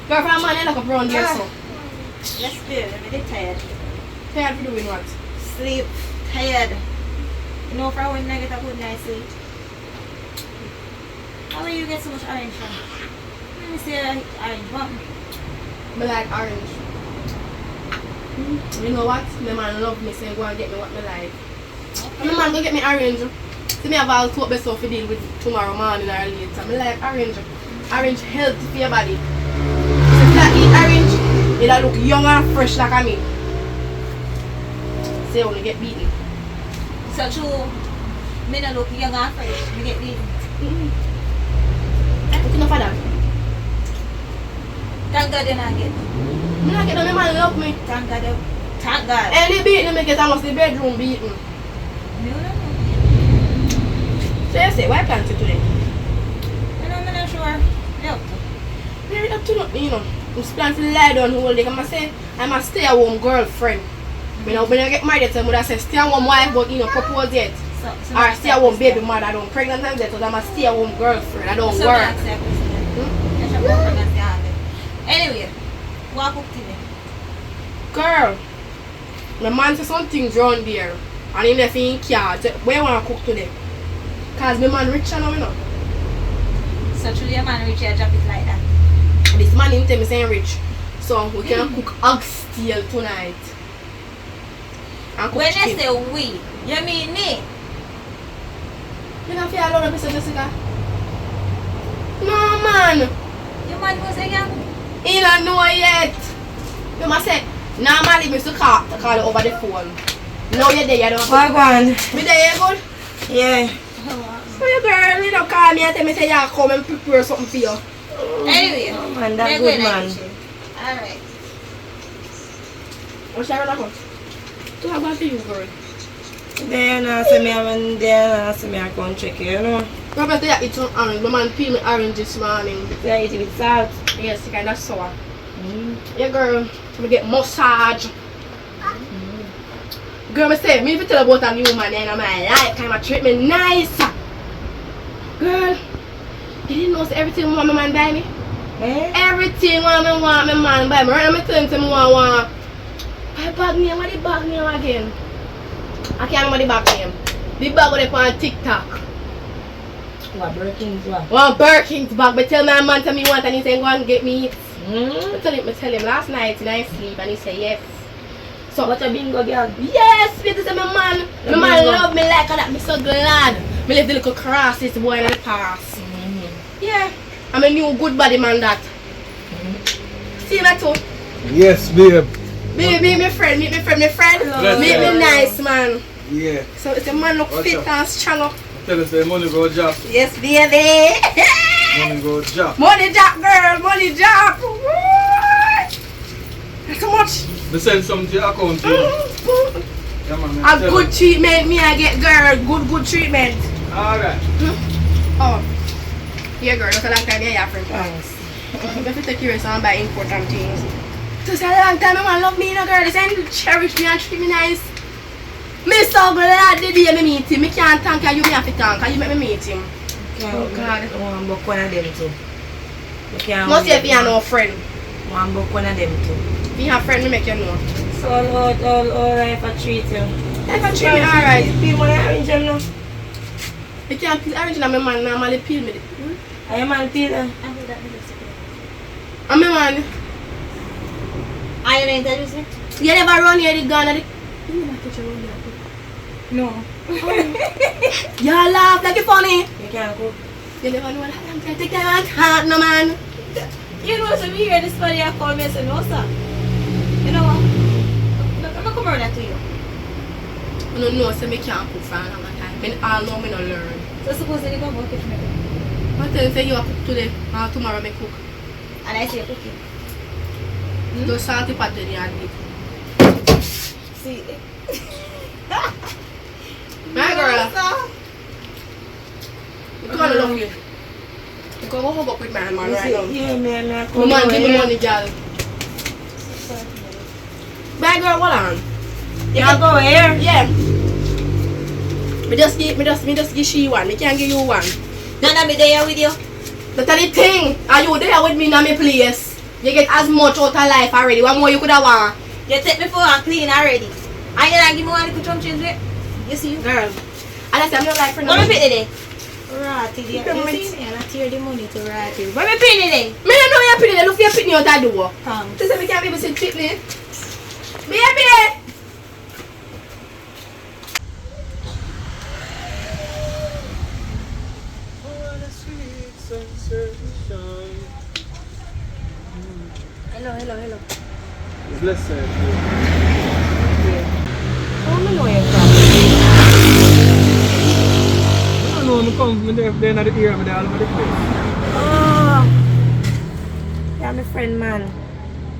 [SPEAKER 2] Girlfriend, man, you look up around here, so.
[SPEAKER 3] Let's do it. I'm really tired.
[SPEAKER 2] Tired for doing what?
[SPEAKER 3] Sleep. Tired. You know, for when I get a good night's sleep. How will you get so much orange from? Let me see orange. What?
[SPEAKER 2] I like orange. You know what? My man love me, so go and get me what I like. And my man go get me orange. See me have all two myself to deal with tomorrow morning or later. I like orange. Orange healthy for your body. So if you eat orange, it'll look young and fresh like me. So you only get beaten.
[SPEAKER 3] So true. Me not look young and fresh. Me get beaten.
[SPEAKER 2] Look enough for that.
[SPEAKER 3] Thank God you not get.
[SPEAKER 2] Me not get no, my man love me.
[SPEAKER 3] Thank God. Thank God.
[SPEAKER 2] Any beating me get, I must the bedroom beaten.
[SPEAKER 3] Me don't know.
[SPEAKER 2] So you say, why plant it today?
[SPEAKER 3] You know, I'm not sure. Yep.
[SPEAKER 2] Maybe up to nothing, you know. I'm planning to lie down the whole day. I'm say I'm a stay-at-home girlfriend. You know, when I get married, I say stay-at-home wife, but you know, propose yet. Or stay-at-home baby mother. I don't pregnant and that, so I'm a stay-at-home girlfriend. I don't work.
[SPEAKER 3] Anyway, walk up to me.
[SPEAKER 2] Girl, my man says some things round there, and he left in car. Where you want to cook today? Cause my man rich, you know.
[SPEAKER 3] So truly a man reach here, drop it like that.
[SPEAKER 2] This man him tell me saying rich, so we can cook oxtail tonight. And cook
[SPEAKER 3] When
[SPEAKER 2] chicken.
[SPEAKER 3] I say we, you mean me?
[SPEAKER 2] You don't feel alone, Mr. Jessica? No, man.
[SPEAKER 3] Your man was again?
[SPEAKER 2] He don't know yet. You must say, normally I used to call you over the phone. Now you're there, you don't
[SPEAKER 1] Why one?
[SPEAKER 2] Me there, you good?
[SPEAKER 1] Yeah.
[SPEAKER 2] So you girl, you don't call me and tell me say you come and prepare something for you.
[SPEAKER 3] Anyway,
[SPEAKER 1] Man, that
[SPEAKER 3] we're
[SPEAKER 1] good
[SPEAKER 3] going
[SPEAKER 1] man.
[SPEAKER 3] to kitchen. Alright.
[SPEAKER 2] What's that about? So how about you, girl?
[SPEAKER 1] Then I say me I'm there, I say me I go and check it, you know.
[SPEAKER 2] Probably I eat some orange. My man peel me orange this morning.
[SPEAKER 1] So I eat it with salt.
[SPEAKER 2] Yes, it's kind of sour. Yeah, girl. We get massage. Girl, me say, me if you tell about a new man in my life, kind of treat me nice. Girl, you didn't know everything I want my man buy me?
[SPEAKER 1] Eh?
[SPEAKER 2] Everything I want my man buy me. Right now, I'm telling him I want buy bag name. What the bag name again? I can't remember the bag name. The bag was on TikTok.
[SPEAKER 1] What, Birkins, what?
[SPEAKER 2] One Birkins bag, but tell my man tell me want and he say go and get me it. I tell him last night in I sleep and he said yes. So
[SPEAKER 1] What a bingo girl.
[SPEAKER 2] yes, because my man love me like that. Me so glad. Me leave the little crosses boy in the past. Yeah. I'm a new good body man that. See that too?
[SPEAKER 4] Yes, babe.
[SPEAKER 2] Meet my friend. Meet me nice man.
[SPEAKER 4] Yeah.
[SPEAKER 2] So it's a man look fit and strong up.
[SPEAKER 4] Tell us the money go job.
[SPEAKER 2] Yes, baby.
[SPEAKER 4] Money go job.
[SPEAKER 2] Money job, girl. Money job. Not so much.
[SPEAKER 4] They send some to your account. Yeah, man.
[SPEAKER 2] A good treatment. Me I get girl. Good treatment.
[SPEAKER 4] Alright.
[SPEAKER 2] Oh. Yeah, girl. That's a long time. Yeah, friend.
[SPEAKER 1] Thanks.
[SPEAKER 2] You have to take care of some buy important things. Just a long time. My man love me, you know, girl. They say cherish me and treat me nice. Me so glad the day me meet him. Me can't thank you. Me have to thank you. You make me meet him. Oh God.
[SPEAKER 1] I want to book one of them too.
[SPEAKER 2] Not say if you have no friend.
[SPEAKER 1] I want to book one of them too.
[SPEAKER 2] If you have friend, me make you know.
[SPEAKER 1] So all life I treat you.
[SPEAKER 2] If I treat me alright.
[SPEAKER 1] Peel money arrange them now.
[SPEAKER 2] You can't peel orange and my man normally peel me.
[SPEAKER 1] I am man peel.
[SPEAKER 2] And my man.
[SPEAKER 3] Are you introduce me?
[SPEAKER 2] You never run here the gun. You never catch a run here.
[SPEAKER 3] No.
[SPEAKER 2] You laugh like it's funny.
[SPEAKER 1] You can't cook.
[SPEAKER 2] You never know what I'm going to take that heart, no man.
[SPEAKER 3] You know, so we hear this funny, I call me and say, no, sir. You know what? I'm going to come around to you.
[SPEAKER 2] I don't know, so I can't cook for a long time. I know I don't learn.
[SPEAKER 3] So suppose you go work if you
[SPEAKER 2] I tell you, say you have cook today, and tomorrow I cook.
[SPEAKER 3] and I say cooking.
[SPEAKER 2] Those salty pot in your meat.
[SPEAKER 3] See,
[SPEAKER 2] My girl, you can't love you. You can go home up with my man right now.
[SPEAKER 1] Yeah, man.
[SPEAKER 2] My man give me money, girl. My girl, hold on.
[SPEAKER 1] You can go here.
[SPEAKER 2] Yeah. Me just give she one. Me can't give you one.
[SPEAKER 3] none of me there with you.
[SPEAKER 2] That's the thing. Are you there with me in my place? You get as much out of life already. What more you could have want?
[SPEAKER 3] You take me for and clean already. And you don't give me one to come change it. You see?
[SPEAKER 2] Girl. And I say I'm not like friend.
[SPEAKER 3] What me pay today?
[SPEAKER 1] Ratty,
[SPEAKER 3] You see me? And I tear the money to write you. What me pay today?
[SPEAKER 2] Me don't know you're pretty. Look for your pitney out that door.
[SPEAKER 3] Thanks.
[SPEAKER 2] They say me can't be able to sit me. Baby!
[SPEAKER 1] Hello.
[SPEAKER 4] Bless her.
[SPEAKER 1] How do you know you're from?
[SPEAKER 4] I don't know, I'm coming there at the ear, I'm there all over the place.
[SPEAKER 1] Oh, you're my friend, man.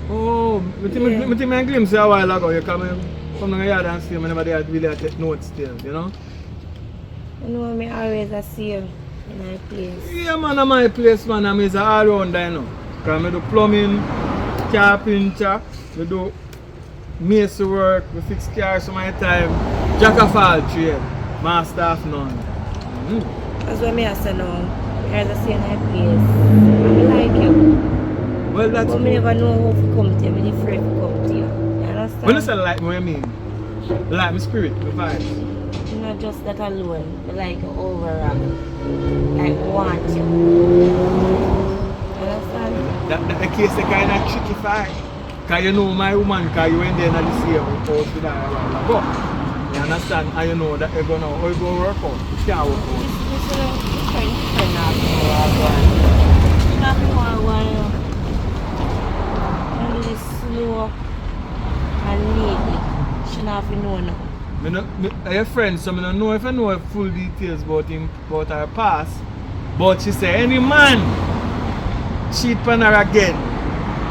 [SPEAKER 4] Oh, I think I glimpse you a while ago. You come from the yard and see me, never there really take notes still, you know?
[SPEAKER 1] You know me always I see you in my place.
[SPEAKER 4] Yeah, man, I'm my place, man. I'm all around there, you know. Because I do plumbing, carpenter, I do mason work, I fix cars for my time. Jack of all trade, master of none.
[SPEAKER 1] That's what I say now. Because I see you in my place. I like you.
[SPEAKER 4] Well, that's
[SPEAKER 1] But I never know how to come to you. I'm afraid to come to you. You understand?
[SPEAKER 4] when you say like me, what I mean? Like my spirit, my vibes.
[SPEAKER 1] Not just that alone, but like overall. Like want you. Understand?
[SPEAKER 4] That case is kind of tricky fight. Because you know my woman, because you went there and the same house with her a while ago. You understand? And you know that you're going to, how you going to work out. You can't work out.
[SPEAKER 1] Only slow and needy. She not have to know now.
[SPEAKER 4] Your friend, so I don't know if I know full details about him, about her past. But she say any man cheat on her again,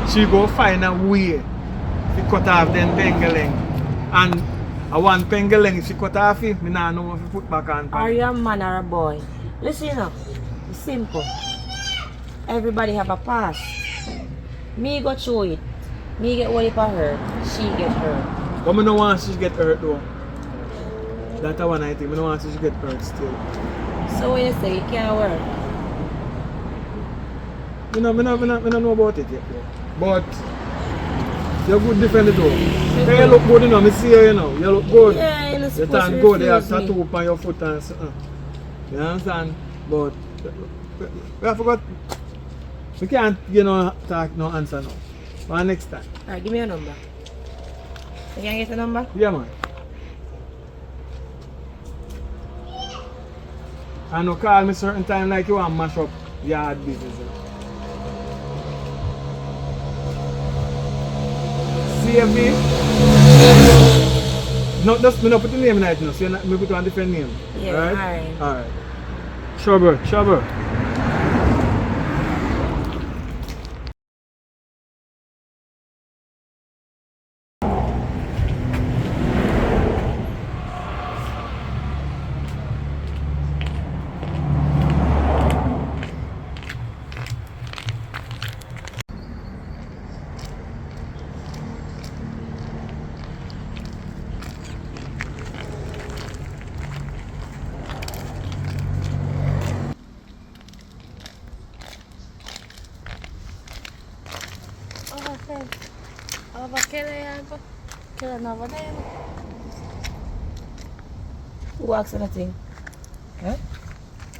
[SPEAKER 4] she go find a way to cut off them pengeling. And I want pengeling, if she cut off it, I don't know if she put back on.
[SPEAKER 1] Are you a man or a boy? Listen up. It's simple. Everybody have a past. Me go through it. Me get what if I hurt. She get hurt.
[SPEAKER 4] But I don't want she get hurt though. That's one I think. I don't want she get hurt still.
[SPEAKER 1] So when you say it can't work,
[SPEAKER 4] I don't know about it yet. But you're good defender though. Hey, you look good, you know. I see you, you know. You look good.
[SPEAKER 1] yeah, you're not
[SPEAKER 4] You
[SPEAKER 1] supposed
[SPEAKER 4] turn
[SPEAKER 1] to
[SPEAKER 4] good. You have
[SPEAKER 1] refuse me.
[SPEAKER 4] tattoo on your foot and something. You understand? But I forgot.
[SPEAKER 7] We can't, you know, talk no answer now. But next time.
[SPEAKER 1] Alright, give me your number. You can get the number?
[SPEAKER 7] Yeah, man. I know call me certain time like you want to mash up yard business. CFB? No, just me not put the name in it now, so you me put one different name.
[SPEAKER 1] Yeah,
[SPEAKER 7] alright. Alright. Sure, bro.
[SPEAKER 1] Who asked anything? Huh?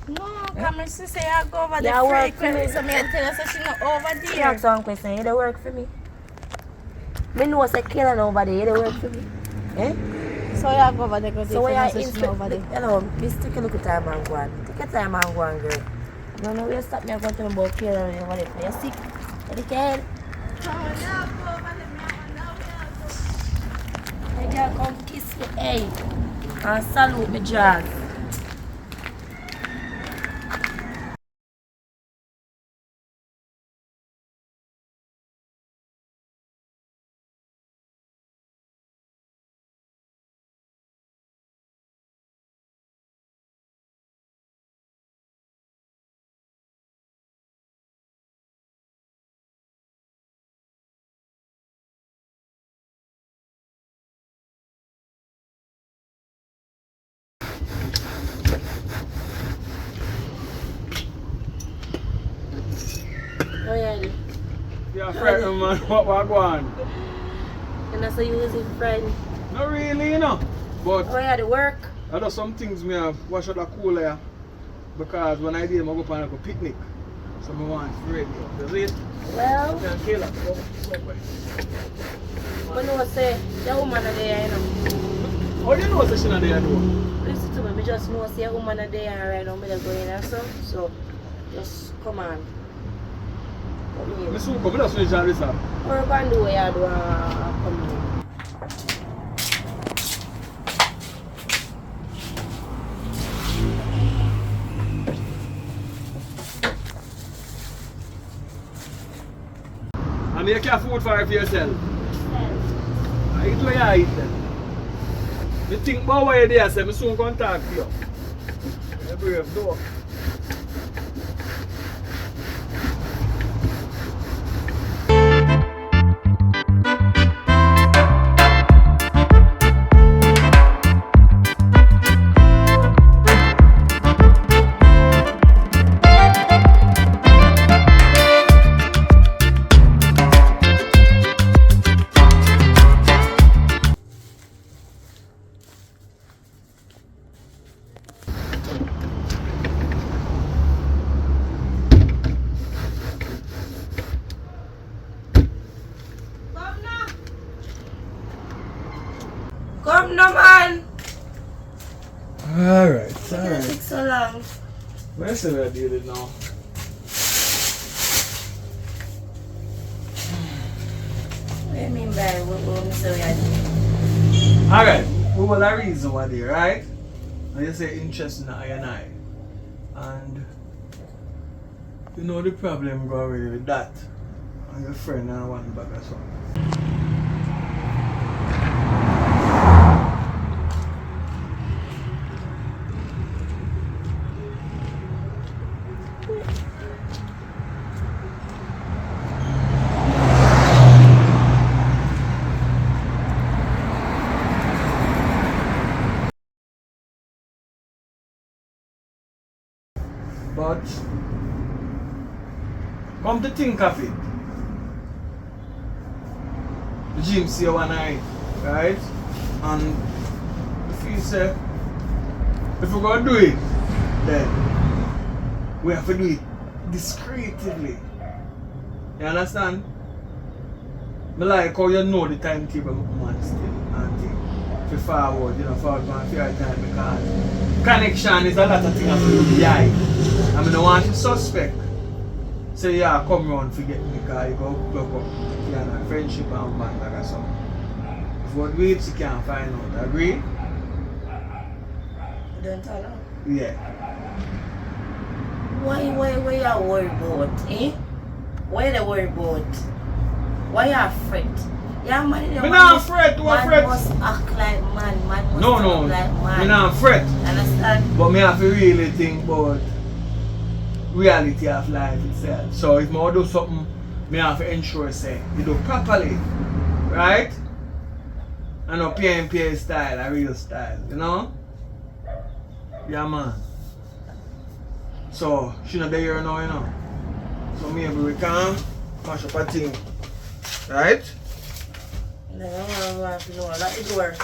[SPEAKER 3] No, come and say I go over
[SPEAKER 1] Yeah,
[SPEAKER 3] the
[SPEAKER 1] work for me.
[SPEAKER 3] frequency. So me and tell her say she not over
[SPEAKER 1] She
[SPEAKER 3] there.
[SPEAKER 1] asked one question, you don't work for me. Me know say Kayla over there, you don't work for me. Eh?
[SPEAKER 3] So you go over there because
[SPEAKER 1] So when I
[SPEAKER 3] say she not over there.
[SPEAKER 1] hello, please take a look at time and go on. Take your time and go on, girl. No, no, you stop me and go tell me about Kayla over there. You're sick. You can. My girl come kiss me, hey. And salute me, Jazz. Oh yeah,
[SPEAKER 7] Yeah, friend, man, what go on?
[SPEAKER 1] and that's how you was his friend.
[SPEAKER 7] Not really, you know. But
[SPEAKER 1] Oh yeah, the work.
[SPEAKER 7] I know some things me have wash out the cooler because when I did, I go on a picnic. So I want it ready. You see it?
[SPEAKER 1] Well,
[SPEAKER 7] Yeah, Kayla, go away.
[SPEAKER 1] when you say the woman are there, you know.
[SPEAKER 7] How do you know session are there though?
[SPEAKER 1] Listen to me, me just know say a woman are there and right now me go in and so just come on. Come in.
[SPEAKER 7] Me soon come, me just finish all this up.
[SPEAKER 1] Or you can do what you do come in.
[SPEAKER 7] And make your food for yourself. I eat what you eat then. Me think about what you there, so I soon contact you. You brave though.
[SPEAKER 1] Come no man!
[SPEAKER 7] Alright,
[SPEAKER 1] It
[SPEAKER 7] alright.
[SPEAKER 1] take so long.
[SPEAKER 7] Where's the deal it now?
[SPEAKER 1] What do you mean by what me say we are doing?
[SPEAKER 7] Alright, we will have reason what there, right? And you say interest in I and I. And you know the problem go away with that. And your friend and one bag as well. But come to think of it, the gym see one night, right? And if you say, if we're gonna do it, then we have to do it discreetly. You understand? I like how you know the timetable man still and thing. For forward, you know, forward man for your time because connection is a lot of things for you behind. I mean, I want to suspect. So yeah, come round to get me because you go block up you know, friendship and band like that. If what we you can't find out, agree?
[SPEAKER 1] You don't tell her.
[SPEAKER 7] Yeah.
[SPEAKER 1] Why you worried about, eh? Why you worried about? Why you afraid? Yeah, man,
[SPEAKER 7] I'm not afraid, who
[SPEAKER 1] man
[SPEAKER 7] afraid?
[SPEAKER 1] must act like man must
[SPEAKER 7] No,
[SPEAKER 1] talk
[SPEAKER 7] no,
[SPEAKER 1] like man.
[SPEAKER 7] I'm not afraid.
[SPEAKER 1] Understand?
[SPEAKER 7] But me have to really think about reality of life itself. So if I do something, me have to ensure say you do properly. Right? And no PNP style, a real style, you know? Yeah man. So she not there now, you know. So maybe we can mash up a thing. Right?
[SPEAKER 1] No, lock the door.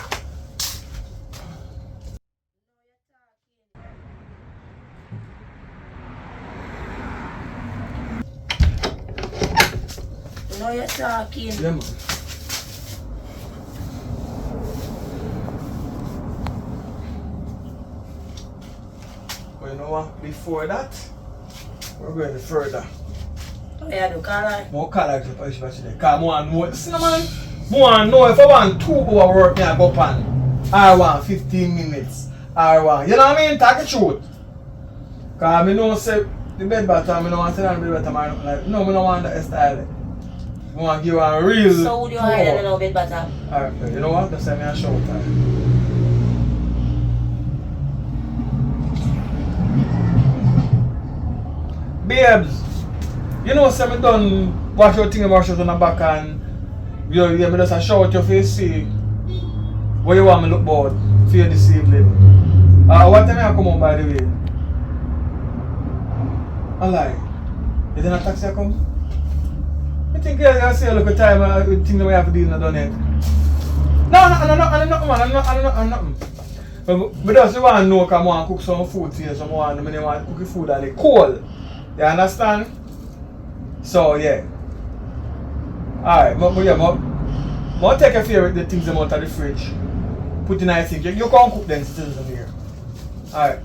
[SPEAKER 1] You know you're talking.
[SPEAKER 7] Yeah man. But you know what? Before that, we're going further.
[SPEAKER 1] Oh yeah, do color.
[SPEAKER 7] More color to push back today. Because I want to know, listen man, I want to know if I want 2 hour work, I go pan. I want 15 minutes. I want, you know what I mean? Talk the truth. Because I know say the bed bottom, I don't want to say the bed bottom. Like, no, I don't want that style. I want to give a real.
[SPEAKER 1] So would you hide a little bit better?
[SPEAKER 7] Alright, you know what? Just send me a show time. Babes, you know, say me done wash your thing and wash it on the back and you me just a shout your face, see where you want me look bored for you this evening. What time I come on by the way? I lie. Is there a taxi I come? I think I see a look at time thing that we have to deal with done it. No, man, I'm nothing. But just you want to know because I want to cook some food here, so I want to cook food and it's cold. You understand? So yeah. Alright, but I'll take your favorite the things them out of the fridge. Put in a sink. You can't cook them still in here. Alright.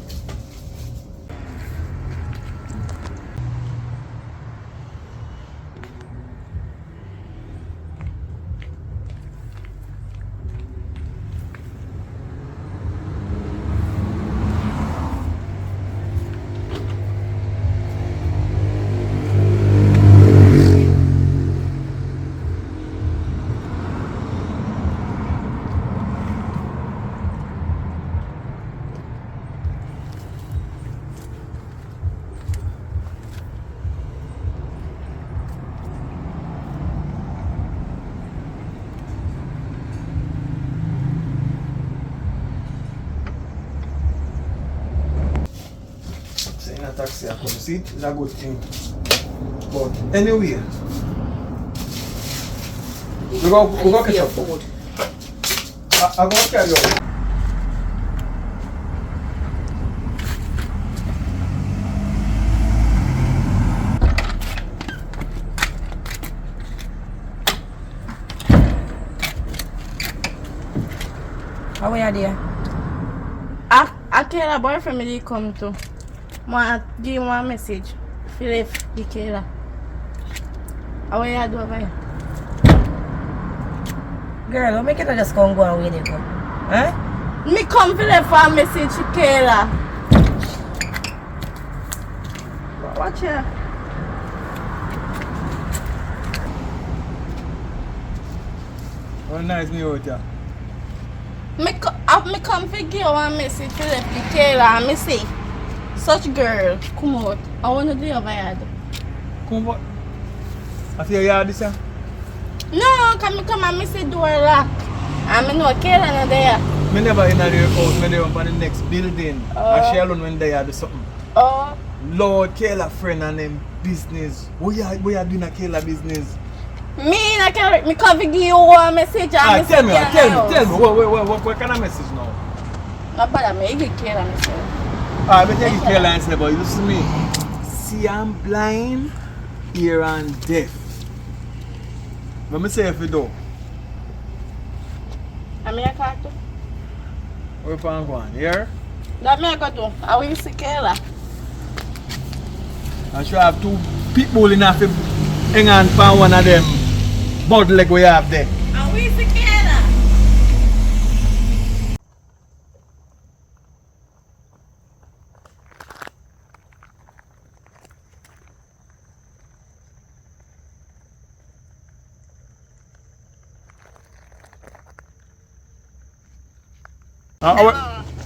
[SPEAKER 7] In a taxi, I come see it, it's a good thing. But anyway, we go catch up.
[SPEAKER 1] Food.
[SPEAKER 7] I'm gonna carry on.
[SPEAKER 1] How are you there?
[SPEAKER 2] I tell a boyfriend me come to. I give him one message. If you left the killer. How are you do over here?
[SPEAKER 1] Girl, what make you just go and go and wait it go? Huh?
[SPEAKER 2] Me come for left a message to Kayla. Watch here.
[SPEAKER 7] How nice me out here.
[SPEAKER 2] Me come for give one message to left the Kayla and me say, such girl, come out. I want to do over here.
[SPEAKER 7] Come on. I feel you this here.
[SPEAKER 2] No, come and me say door lock. And me know Kayla not there.
[SPEAKER 7] Me never in the house, me there up on the next building. And she alone when they do something.
[SPEAKER 2] Oh,
[SPEAKER 7] Lord, Kayla friend and them business. What you doing a Kayla business?
[SPEAKER 2] me not can me come for give you one message and me
[SPEAKER 7] Tell me.
[SPEAKER 2] What
[SPEAKER 7] What kind of message now?
[SPEAKER 2] no bother me, you give Kayla message.
[SPEAKER 7] Alright, but tell you Kayla and say, but you see me. See, I'm blind, ear and deaf. What me say if you do?
[SPEAKER 2] I mean, I can't do.
[SPEAKER 7] Where you going on? Here?
[SPEAKER 2] That me I go do. I will see Kayla.
[SPEAKER 7] I should have two people in half hang on for one of them bud leg we have there.
[SPEAKER 3] And we see Kayla.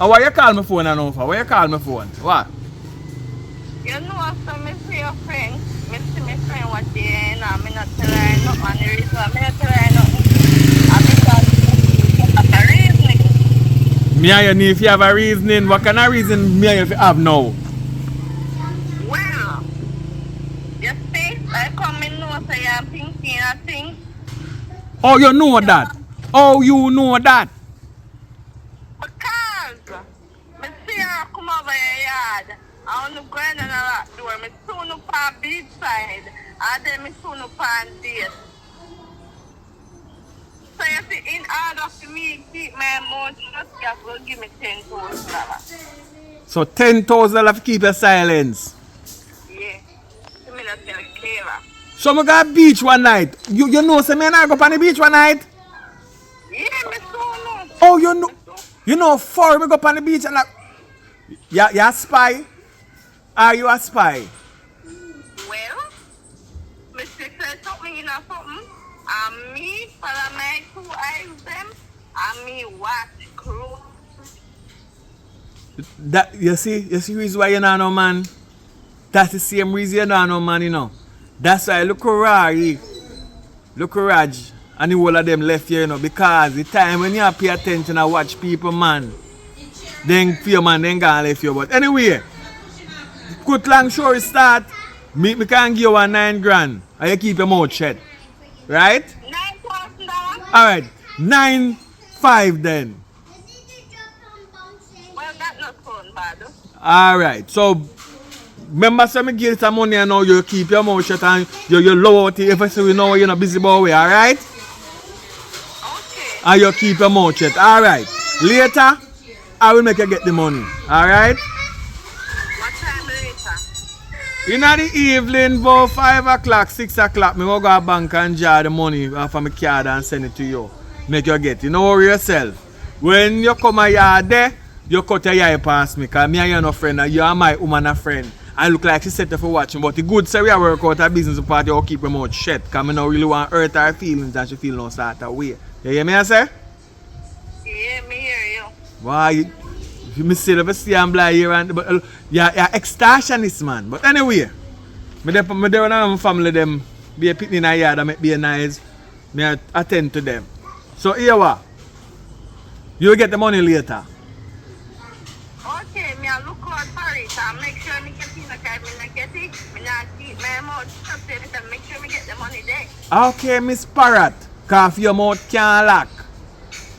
[SPEAKER 7] Why you call my phone and over? Why you call my phone? What?
[SPEAKER 8] You know after me see your friend, me see my friend what they and I'm not telling her nothing and the reason I'm not telling her nothing. I'm because a reasoning.
[SPEAKER 7] Me and you need if you have a reasoning. What kind of reason me and you have now?
[SPEAKER 8] Well, you see, I come in know say you're thinking a thing.
[SPEAKER 7] Oh, you know that? Oh, you know that?
[SPEAKER 8] Because me see her come over your yard. I want to go in and lock door. Me soon up on beach side. And then me soon up on date. So you see, in order for me to keep my mouth shut, you have to give me $10,000.
[SPEAKER 7] So $10,000 to keep your silence.
[SPEAKER 8] Yeah. You mean not tell Clara.
[SPEAKER 7] So I go beach one night. You know say me and I go on the beach one night?
[SPEAKER 8] Yeah, me so know.
[SPEAKER 7] Oh, you know for me go on the beach and like you a spy? Are you a spy?
[SPEAKER 8] Well, me say something in a something. And me, follow my 2 eyes them. And me watch crew.
[SPEAKER 7] That you see reason why you not know man. That's the same reason you not know man, you know. That's why look Raj and the whole of them left here, you know, because the time when you pay attention and watch people man, then fear man then gonna left you. But anyway, cut long story start, me can give you a 9 grand and you keep your mouth shut. Right?
[SPEAKER 8] $9,000?
[SPEAKER 7] Alright, 9,500 then.
[SPEAKER 8] Well, that's not so bad.
[SPEAKER 7] Alright, so remember say me give you some money and now you keep your mouth shut and you low out if I say we know you're not busy about way, alright?
[SPEAKER 8] Okay.
[SPEAKER 7] And you keep your mouth shut, alright. Later, I will make you get the money, alright?
[SPEAKER 8] What time later?
[SPEAKER 7] In the evening, about 5 o'clock, 6 o'clock, me will go to the bank and draw the money off of my card and send it to you. Make you get it. You know worry yourself. When you come a yard there, you cut your eye past me because me and you are no friend and you are my woman a friend. I look like she set her for watching, but the good say we are work out her business part, you keep her mouth shut because I don't really want to hurt her feelings and she feel no sort of way. You hear me I say?
[SPEAKER 8] Yeah, me hear you.
[SPEAKER 7] Why? Me still see I'm blind here and but you're extortionist man. But anyway, me there when my family them be a picnic in a yard and make be nice. Me attend to them. So here what? You'll get the money later.
[SPEAKER 8] Okay, me I look out for it and make sure me get it. Okay, me not get it. Me not keep my mouth shut and make sure me get the money there.
[SPEAKER 7] Okay, Miss Parrot. Cause your mouth can't lock.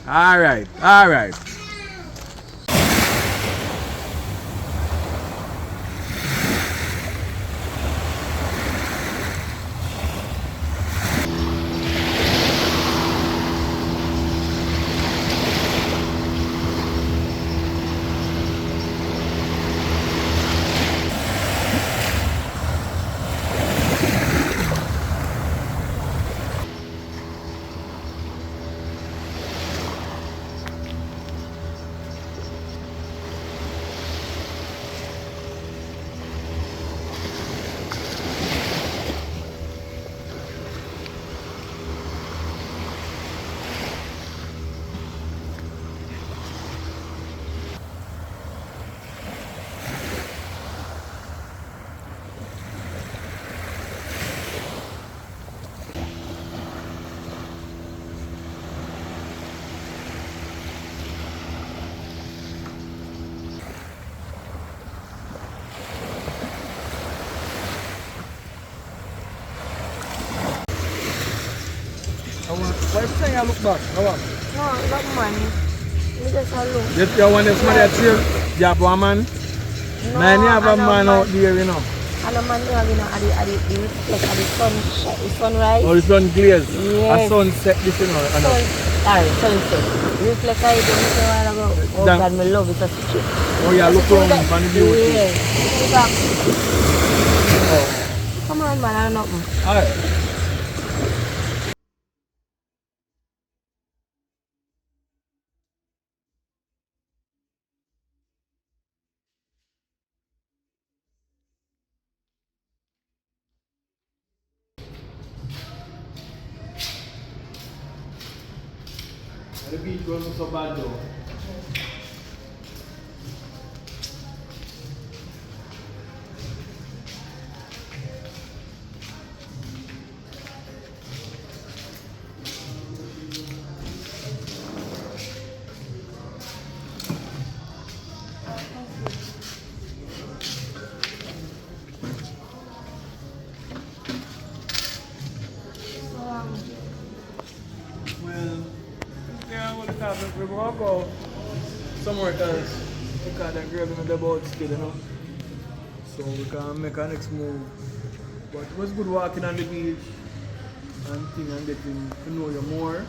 [SPEAKER 7] Alright. Why you saying I look back?
[SPEAKER 1] No, not money. Me just a look.
[SPEAKER 7] You want this money at you? You have one man?
[SPEAKER 1] No,
[SPEAKER 7] Man, you have
[SPEAKER 1] I
[SPEAKER 7] a
[SPEAKER 1] don't
[SPEAKER 7] man
[SPEAKER 1] mind.
[SPEAKER 7] out there, you know.
[SPEAKER 1] And the man there having the reflect of the sunrise.
[SPEAKER 7] Oh, the sun glaze.
[SPEAKER 1] Yes.
[SPEAKER 7] A sunset, this you know.
[SPEAKER 1] Sunset. Reflect I did a while ago. Oh
[SPEAKER 7] Damn.
[SPEAKER 1] God, me love it. That's cheap.
[SPEAKER 7] Oh, yeah, look around on the view.
[SPEAKER 1] Yes.
[SPEAKER 7] Oh.
[SPEAKER 1] Come on, man, I don't know.
[SPEAKER 7] Alright. The beach wasn't so bad though. Well, yeah, what the topic? We're going to go somewhere else because that girl is about still, you know. So we can make our next move. But it was good walking on the beach and thing and getting to know you more.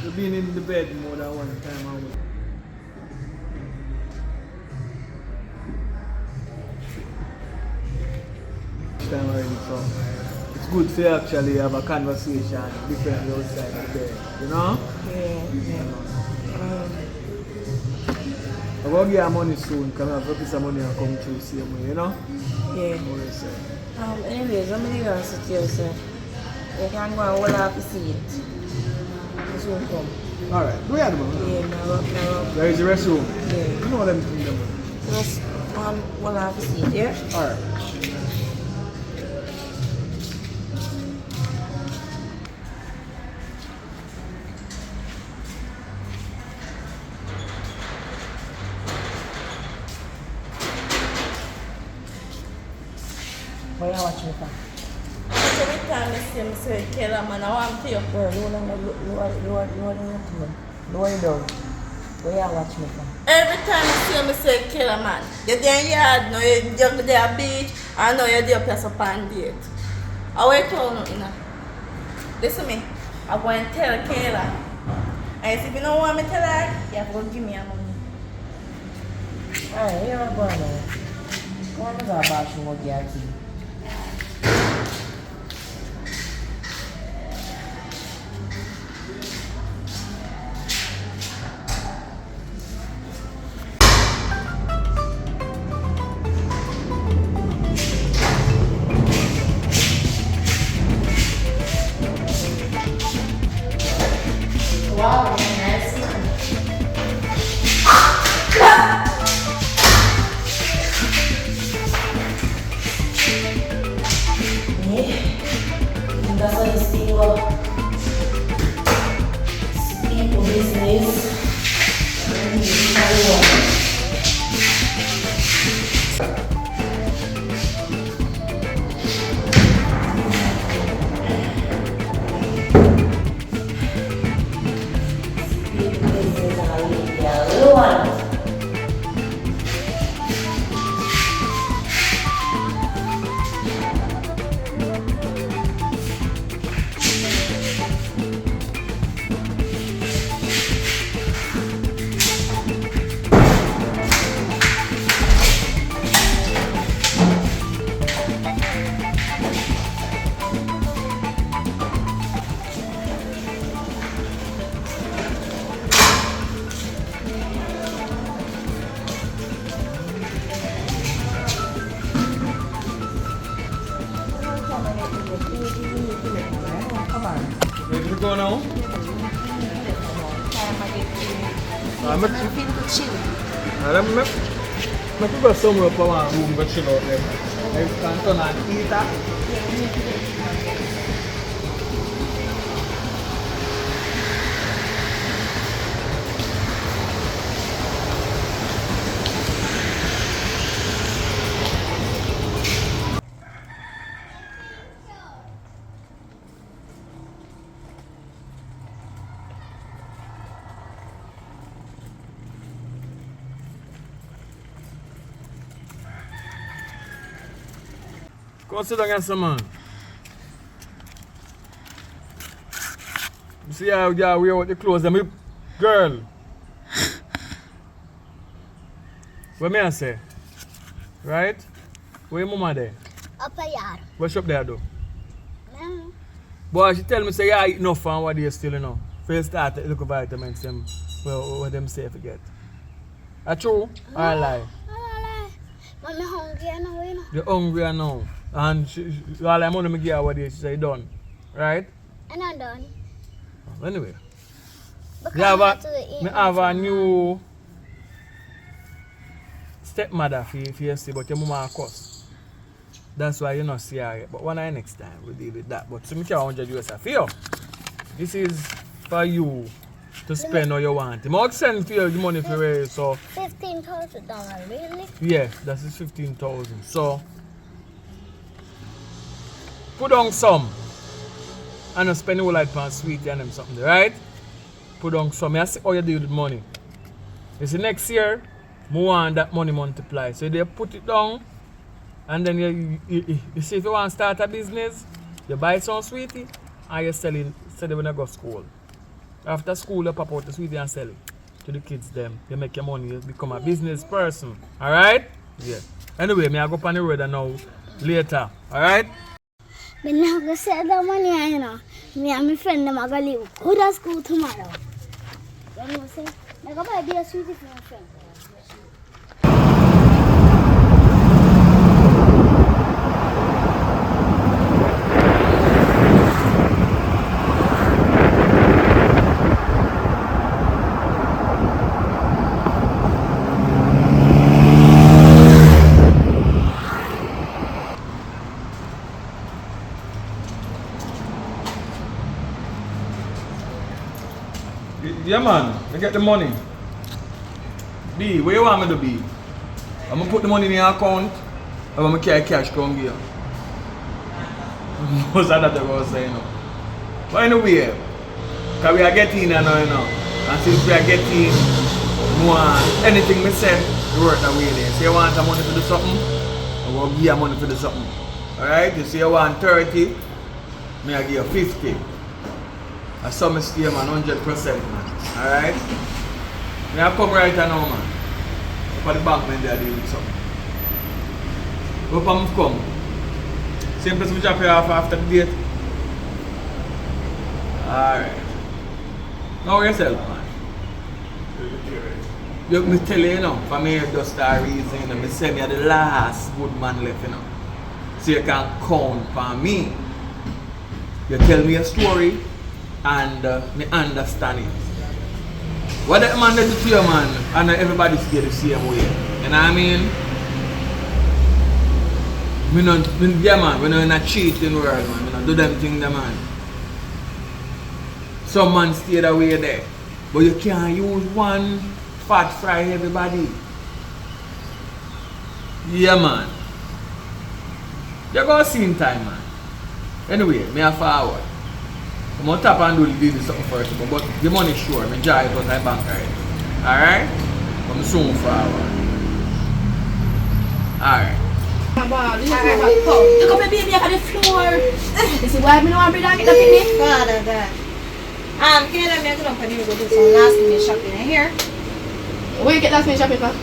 [SPEAKER 7] You've been in the bed more than one time I was. Time already, so it's good to actually have a conversation differently outside of the bed, you know?
[SPEAKER 1] Yeah.
[SPEAKER 7] I'm going to get money soon, because I have a piece of money and come through same way, you know?
[SPEAKER 1] Yeah.
[SPEAKER 7] What do you say?
[SPEAKER 1] Anyways, I'm going to sit here, sir. You can go and hold off the seat. This won't come.
[SPEAKER 7] Alright, do you have the money?
[SPEAKER 1] Yeah, no.
[SPEAKER 7] There is the restroom.
[SPEAKER 1] Yeah.
[SPEAKER 7] You know them things, them.
[SPEAKER 1] Just hold off the seat, yeah?
[SPEAKER 7] Alright.
[SPEAKER 1] Why you watch me for?
[SPEAKER 2] Every time I see him say, Kayla, man, I want to you.
[SPEAKER 1] Girl, lower it down. Why you watch me for?
[SPEAKER 2] Every time I see him say, Kayla, man, you're there in yard, no, you're there at beach, I know you're there plus up on date. I wait for you, you know. Listen to me, I'm going to tell Kayla. And if you don't want me to tell her, you have to go give me your money.
[SPEAKER 1] Alright, you're not going now. Come on, go bash me with your key. Wow, nice. That's why these people business.
[SPEAKER 7] Ready to go now? I'm going somewhere for one room to chill out there. I can turn on heater. Come sit down here, some man. You see how you wear out the clothes, them girl. What may I say? Right? Where your mama there?
[SPEAKER 9] Up a yard.
[SPEAKER 7] What's up there though?
[SPEAKER 9] No.
[SPEAKER 7] Boy, she tell me say yeah, eat enough and what they still, you know. First start to look at vitamins them what them say forget. Are true? Or a lie?
[SPEAKER 9] Mommy hungry now, you know.
[SPEAKER 7] You're hungry now. And all the money me give her what she say done. Right?
[SPEAKER 9] And I'm done.
[SPEAKER 7] Anyway.
[SPEAKER 9] Because
[SPEAKER 7] Me have
[SPEAKER 9] I had to eat
[SPEAKER 7] me have a new stepmother for you see, but your mama a cuss. That's why you not see her yet. But one eye next time we deal with that. But so me care 100 US for you. This is for you to spend all you want. I'm not send for you the money for you, so
[SPEAKER 9] $15,000, really?
[SPEAKER 7] yeah, that is 15,000. So put on some and not spend all like on sweet and them something, right? Put on some. I see how you deal with money. You see next year, more want that money multiply. So they put it down and then you see if you want to start a business, you buy some sweetie and you sell it when you go to school. After school you pop out the sweetie and sell it to the kids them. You make your money, you become a business person. Alright? Yeah. Anyway, I go up on the road now later. Alright?
[SPEAKER 9] But now I go sell the money, you know. Me and my friend them are going to leave. Go to school tomorrow. You know what I'm saying? I go buy a sweetie for my friend.
[SPEAKER 7] Yeah man, I get the money. B, where you want me to be? I'm gonna put the money in your account or I'm gonna carry cash come here. Most of that I was saying no. But anyway, because we are getting now, you know. And since we are getting more anything we say, we work that way there. So you want some money to do something, I will give you money to do something. Alright? You say you want 30, me I give you 50. I saw me stay man 100%, man. Alright? Me I come right now, man. Up at the bank when they are doing something. Up and come. Same place we drop you off after the date. Alright. Know yourself, man. You me tell you, you know, for me just a reason, you know, me say me are the last good man left, you know. So you can count for me. You tell me a story and me understand it. What that man did to you, man, and everybody feel the same way. You know what I mean? Yeah, man, we not in a cheating world, man. We not do them things, man. Some man stay the way there, but you can't use one fat fry everybody. Yeah, man. You're gonna see in time, man. Anyway, me a forward. I'm gonna tap and do the business something first, but the money sure, me jar it out my bank right. Alright? I'm soon forward. Alright.
[SPEAKER 2] Look up the baby up on the floor. You see why me no want to bring that picnic?
[SPEAKER 3] Father God. Can you let me go up and go do some last minute shopping here?
[SPEAKER 2] Where you get last minute shopping from?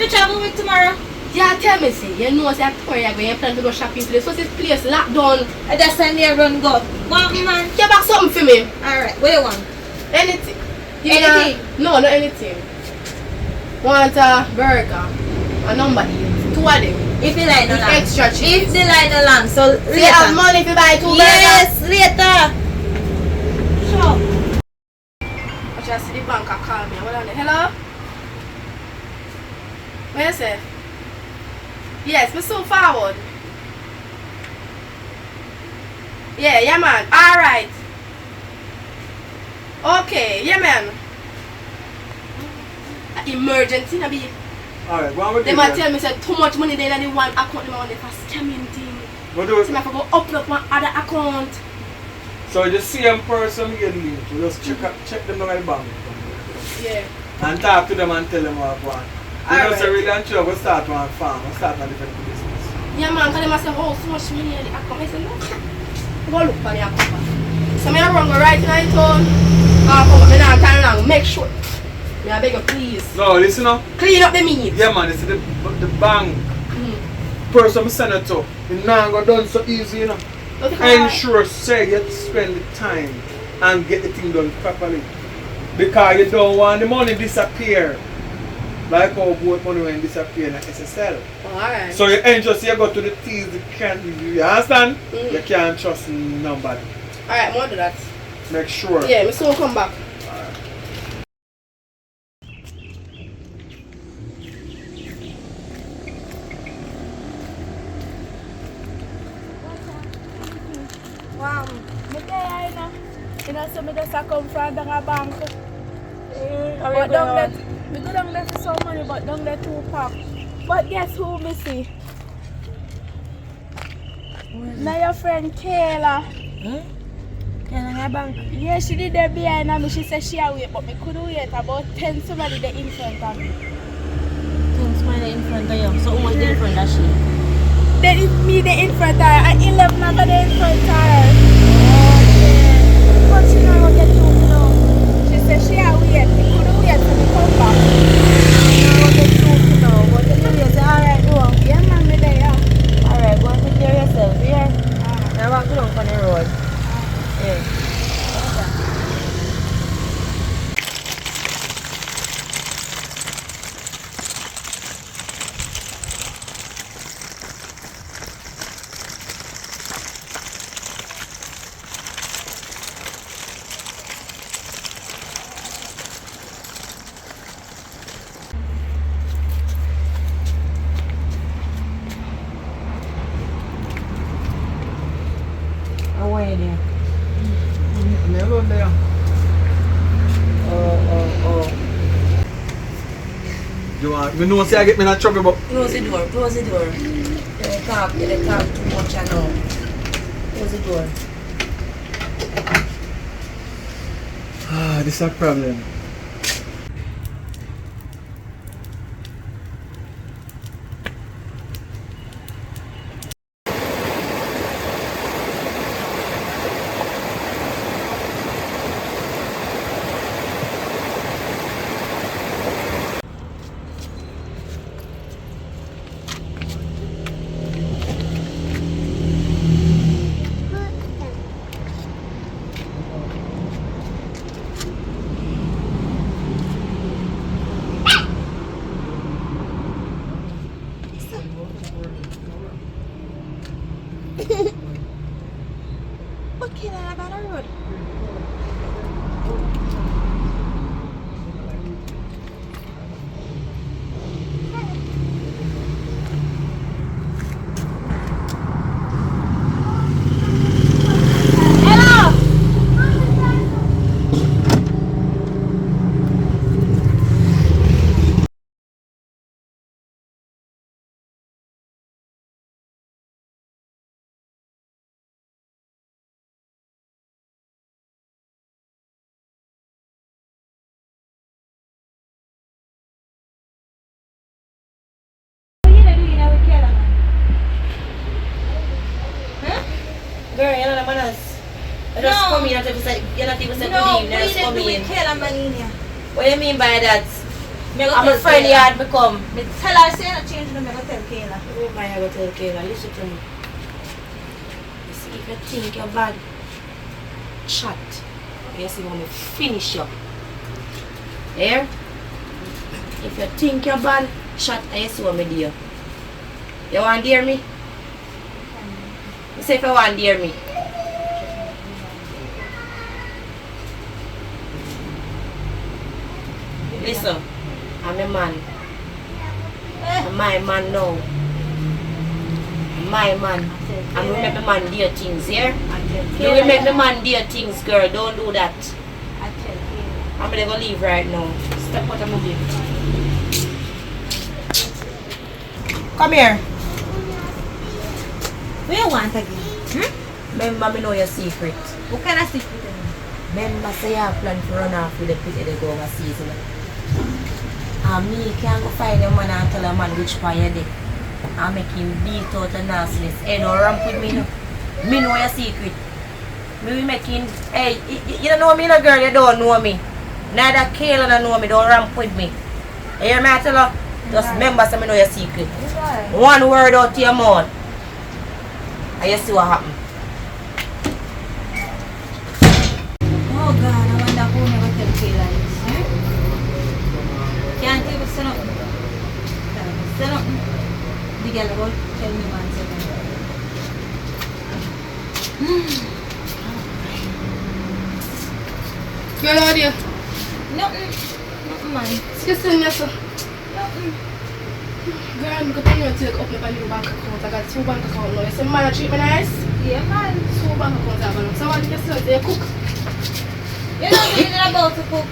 [SPEAKER 3] You travel with tomorrow?
[SPEAKER 2] Yeah, tell me, see, you know, say I'm poor, you're going to plan to go shopping today. So this place locked down.
[SPEAKER 3] I just send you a run go. What man?
[SPEAKER 2] Get back something for me.
[SPEAKER 3] Alright, what do you want?
[SPEAKER 2] Anything.
[SPEAKER 3] Anything?
[SPEAKER 2] No, not anything. Want a burger, a number 8, 2 of them.
[SPEAKER 3] If you like no
[SPEAKER 2] With
[SPEAKER 3] lamb.
[SPEAKER 2] extra cheese.
[SPEAKER 3] If you like no lamb, so
[SPEAKER 2] So you have money if you buy 2 burgers?
[SPEAKER 3] yes, later. Sure.
[SPEAKER 2] I just see the bank call me. Hold on there. Hello? What you say? Yes, me so forward. Yeah, man. Alright. Okay, yeah, man. Emergency, na be.
[SPEAKER 7] Alright, go on with
[SPEAKER 2] They
[SPEAKER 7] it.
[SPEAKER 2] might tell me say too much money there in the one account, they want for scamming thing.
[SPEAKER 7] What do
[SPEAKER 2] So I have to go open up one other account.
[SPEAKER 7] So the same person get link, you just check them down at the bank.
[SPEAKER 2] Yeah.
[SPEAKER 7] And talk to them and tell them what I want. You know,
[SPEAKER 2] Alright.
[SPEAKER 7] so really and true, we start one farm, we start a different business.
[SPEAKER 2] Yeah, man, because they must say, oh, so much money in the account. I said, no. Go look for the account. So I run go right in the town. Come up, I not turn around. Make sure. I beg you, please.
[SPEAKER 7] No, listen up.
[SPEAKER 2] Clean up the meat.
[SPEAKER 7] Yeah, man, this is the bank. Person I'm sending to. It's not go done so easy, you know. Ensure, say, you spend the time and get the thing done properly. Because you don't want the money disappear. Like how both money when disappear in a SSL.
[SPEAKER 2] Alright.
[SPEAKER 7] So you ensure, you go to the T's, you understand? You can't trust nobody.
[SPEAKER 2] Alright, I'm going to do that.
[SPEAKER 7] Make sure.
[SPEAKER 2] Yeah, me soon come back.
[SPEAKER 9] Wow, me there, you know. You know, so me just come from the bank. But down there, we go down there for some money, but down there 2 pack. But guess who me see? Now your friend Kayla.
[SPEAKER 3] Kayla in your bank?
[SPEAKER 9] Yeah, she did there behind me. She said she away, but me couldn't wait. About 10 somebody there in front of me.
[SPEAKER 3] 10 somebody in front of you. So how much in front of she?
[SPEAKER 9] Then it's me there in front of her, and 11 of them in front of her. But she never get to know. She said she away. Me couldn't wait till me come back. Now get to know. But you say, alright, go. Yeah, man, me there, yeah.
[SPEAKER 3] Alright, go and take care of yourself, yeah? Now walk down on the road. Yeah. How are you there?
[SPEAKER 7] Never there. You want me know say I get me in a trouble, but
[SPEAKER 3] Close the door, close the door. They talk too much I know. Close the door.
[SPEAKER 7] this is a problem.
[SPEAKER 3] What kid I got a road? Girl, you're not a manners. You just come in and say, you're not even saying good evening, just come in. What do you mean by that? I'm a friend you had become. Tell her, say not change them, I go tell Kayla.
[SPEAKER 1] Who am I going to tell Kayla? Listen to me. You see, if you think you're bad, chat. You see, when we finish you. There? If you think you're bad, chat, and you see what I do. You want to hear me? You say if you want to hear me. Listen, I'm a man. I'm my man now. I'm my man. And we make the man do things, here. You will make the man do things, girl. Don't do that. I'm going to leave right now. Step out of my bed. Come here.
[SPEAKER 3] What you want again?
[SPEAKER 1] Remember, me know your secret.
[SPEAKER 3] What kind of secret?
[SPEAKER 1] Remember, say you have plan to run off with the pity they go overseas. And me can't go find your man and tell a man which part you're there. and make him beat out the nastiness. Hey, don't ramp with me, no. Me know your secret. Me will make him, hey, you don't know me, no girl, you don't know me. Neither Kayla don't know me, don't ramp with me. You hear me, I tell her? Just remember so me know your secret. One word out to your mouth. And you see what happen.
[SPEAKER 3] Oh God, I wonder who never tell Kayla this. Can't even say nothing. Say nothing. The girl will tell me one second.
[SPEAKER 2] Girl, how are you?
[SPEAKER 3] Nothing. Nothing, man.
[SPEAKER 2] Excuse me, sir.
[SPEAKER 3] Nothing.
[SPEAKER 2] Girl, I'm going to take up my new bank account. I got 2 bank accounts now. You see, man, treat me nice?
[SPEAKER 3] Yeah, man.
[SPEAKER 2] 2 bank accounts I got. So what did you say? They cook?
[SPEAKER 3] You know something about to cook.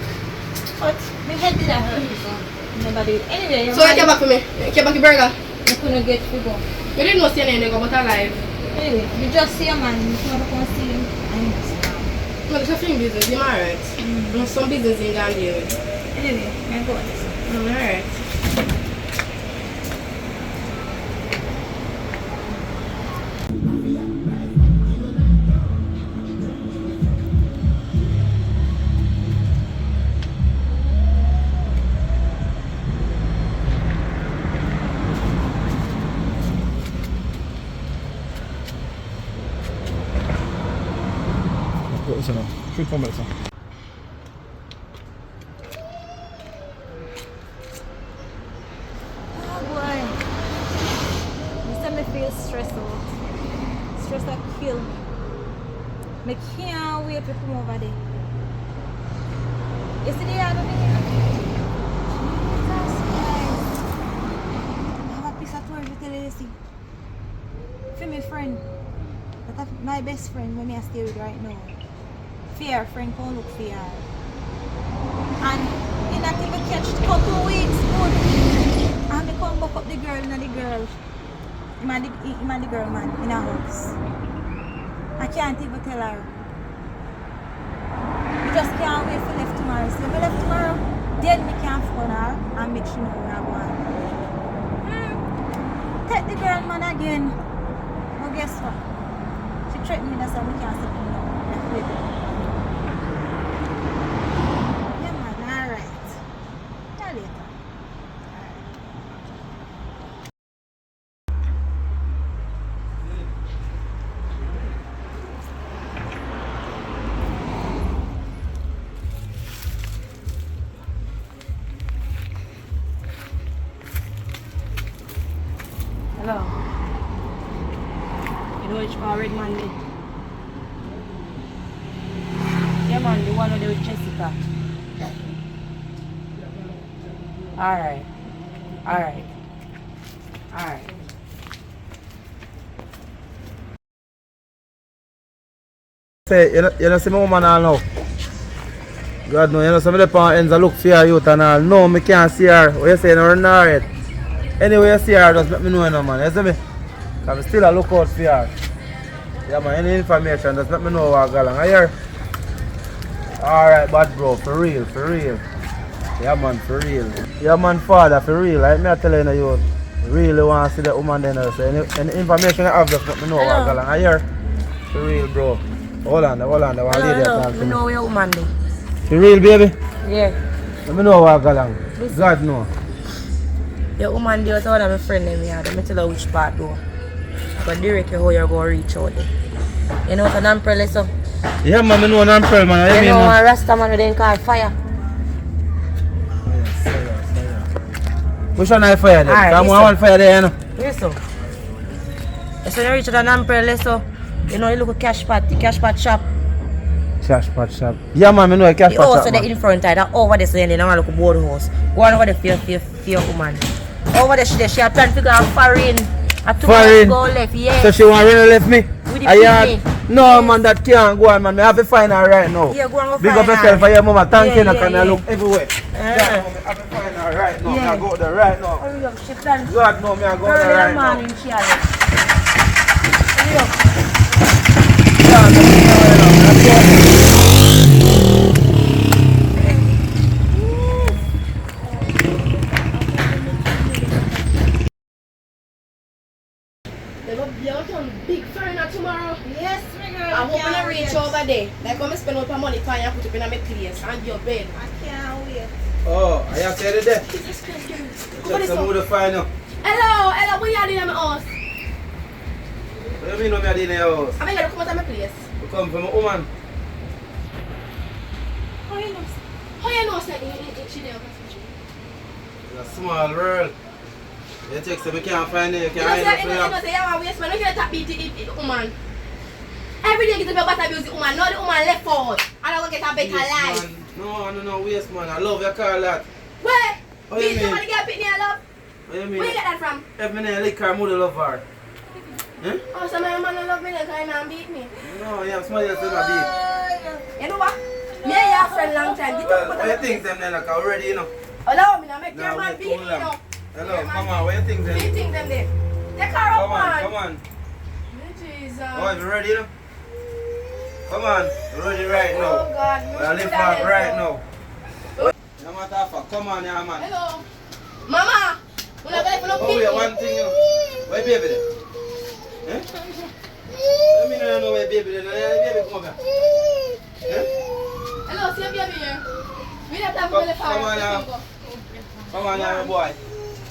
[SPEAKER 3] But my head did that hurt before. Never did. Anyway,
[SPEAKER 2] So you came back for me? You came back your burger?
[SPEAKER 3] I couldn't get to go.
[SPEAKER 2] You didn't know see your name, they go, but alive.
[SPEAKER 3] Anyway, you just see a man. You never can see him. And
[SPEAKER 2] No, it's a film business. You're alright. Some business in Gambia.
[SPEAKER 3] anyway, I go on this.
[SPEAKER 2] Alright.
[SPEAKER 7] Ça là. Je vais te mettre ça.
[SPEAKER 3] Oh boy. This time I feel stressed out. Stress that kill me. I can't wait to come over there. Yesterday I don't think Jesus Christ. I have a piece of story to tell you this thing. For my friend. That's my best friend when I stay with right now. Fear friend can't look fear. And in that thing we catch a couple of weeks good. And I come back up the girl and the girl. Him and the girl man in a house. I can't even tell her. We just can't wait for left tomorrow. So if we left tomorrow, then we can phone her and make sure know where I'm going. Take the girl man again. But guess what? She threatened me that so we can't stop me now. Left with her. Yeah man, alright. Till later.
[SPEAKER 1] Hello. You know which car red man did? Yeah man, the one with Jessica. Alright. Alright. Alright.
[SPEAKER 10] Say, you know see my woman all now? God no, you know some of the parents look for her youth and all. No, me can't see her. What you say, no run her yet. Anyway, you see her, just let me know, you know, man. You see me? Because I still a look out for her. Yeah, man, any information, just let me know what I got. I hear? Alright, bad bro, for real, for real. Yeah, man, for real. Yeah, man, father, for real. Like me, I tell you, you really want to see the woman then. So any information you have, just let me know what I got. I hear? For real, bro. Hold on, one lady talk to
[SPEAKER 1] me. Know your woman there.
[SPEAKER 10] For real, baby?
[SPEAKER 1] Yeah.
[SPEAKER 10] Let me know what I got. God know.
[SPEAKER 1] Your woman there was one of my friends in here. Let me tell her which part though. But directly how you're going to reach out there. You know what an umbrella is? So?
[SPEAKER 10] Yeah, man, I know an umbrella, man.
[SPEAKER 1] You know a Rasta man who then call fire.
[SPEAKER 10] Which one I fire there?
[SPEAKER 1] Alright,
[SPEAKER 10] Come on, fire there, you know.
[SPEAKER 1] Yes, so. So you reach out an umbrella, so you know you look at cash pot, the cash pot shop.
[SPEAKER 10] Cash pot shop. Yeah, man, I know a cash pot shop.
[SPEAKER 1] Also, the in front of that over there, so you know, look at board house. Go on over there for your woman. Over there, she a plan to go foreign.
[SPEAKER 10] Foreign?
[SPEAKER 1] Go left, yes.
[SPEAKER 10] So she want to run left me?
[SPEAKER 1] With the kidney.
[SPEAKER 10] No, man, that can't go on, man. I have to find her right now.
[SPEAKER 1] Yeah, go and go
[SPEAKER 10] Big
[SPEAKER 1] find
[SPEAKER 10] up yourself for your mama. Thank you, and I look everywhere. Yeah, I have to find her right now. I go there right now.
[SPEAKER 1] Hurry up, she plan.
[SPEAKER 10] God, no, me I go there right now.
[SPEAKER 1] Morning, she has it. Hurry up.
[SPEAKER 2] in my place and your bed.
[SPEAKER 3] I can't wait.
[SPEAKER 10] Oh, I have said it there.
[SPEAKER 2] Jesus Christ, girl.
[SPEAKER 10] Check some more to find out.
[SPEAKER 2] Hello, what you doing in my house?
[SPEAKER 10] What do you mean I'm in your house?
[SPEAKER 2] I'm going to come out of my place.
[SPEAKER 10] You come from a woman.
[SPEAKER 2] How you know? How you know, sir? She there.
[SPEAKER 10] It's a small world. You text her, we can't find it, you
[SPEAKER 2] You
[SPEAKER 10] can't
[SPEAKER 2] know,
[SPEAKER 10] hide it
[SPEAKER 2] you
[SPEAKER 10] for
[SPEAKER 2] know,
[SPEAKER 10] you.
[SPEAKER 2] say, you want to waste man. You can't beat the woman. Every day you get a better abuse the woman. Now the woman left out. And I will get a better life.
[SPEAKER 10] Man. No, waste man. I love your car lot.
[SPEAKER 2] Where?
[SPEAKER 10] What you
[SPEAKER 2] Beat
[SPEAKER 10] mean?
[SPEAKER 2] somebody get beat near love?
[SPEAKER 10] What you mean?
[SPEAKER 2] Where you get that from?
[SPEAKER 10] Every night I like her, mother love her. Huh?
[SPEAKER 2] Oh, so my man don't love me like I man beat me.
[SPEAKER 10] No, you have somebody else in my beat.
[SPEAKER 2] You know what? Me and your friend long time. Get up,
[SPEAKER 10] What do you think them then like already, you know?
[SPEAKER 2] Hello, me now make
[SPEAKER 10] Nah,
[SPEAKER 2] your man
[SPEAKER 10] wait
[SPEAKER 2] beat
[SPEAKER 10] too
[SPEAKER 2] me,
[SPEAKER 10] long.
[SPEAKER 2] you know.
[SPEAKER 10] Hello, come on, what do you think
[SPEAKER 2] What do you
[SPEAKER 10] then?
[SPEAKER 2] think them there? Take her up,
[SPEAKER 10] Come on,
[SPEAKER 2] man.
[SPEAKER 10] come on.
[SPEAKER 2] Jesus.
[SPEAKER 10] Oh, you ready, you know? Come on, you ready right
[SPEAKER 2] Oh,
[SPEAKER 10] now.
[SPEAKER 2] God.
[SPEAKER 10] I'll lift up right now. No matter how, come on, yeah, man.
[SPEAKER 2] Hello. Mama. When I go for no
[SPEAKER 10] Oh, yeah, one thing, you know. Where baby there? Eh? Let me know where baby there. Baby, come over here. Eh?
[SPEAKER 2] Hello, see your baby here. We have to have a
[SPEAKER 10] Come
[SPEAKER 2] fire.
[SPEAKER 10] on now. Come on now, boy.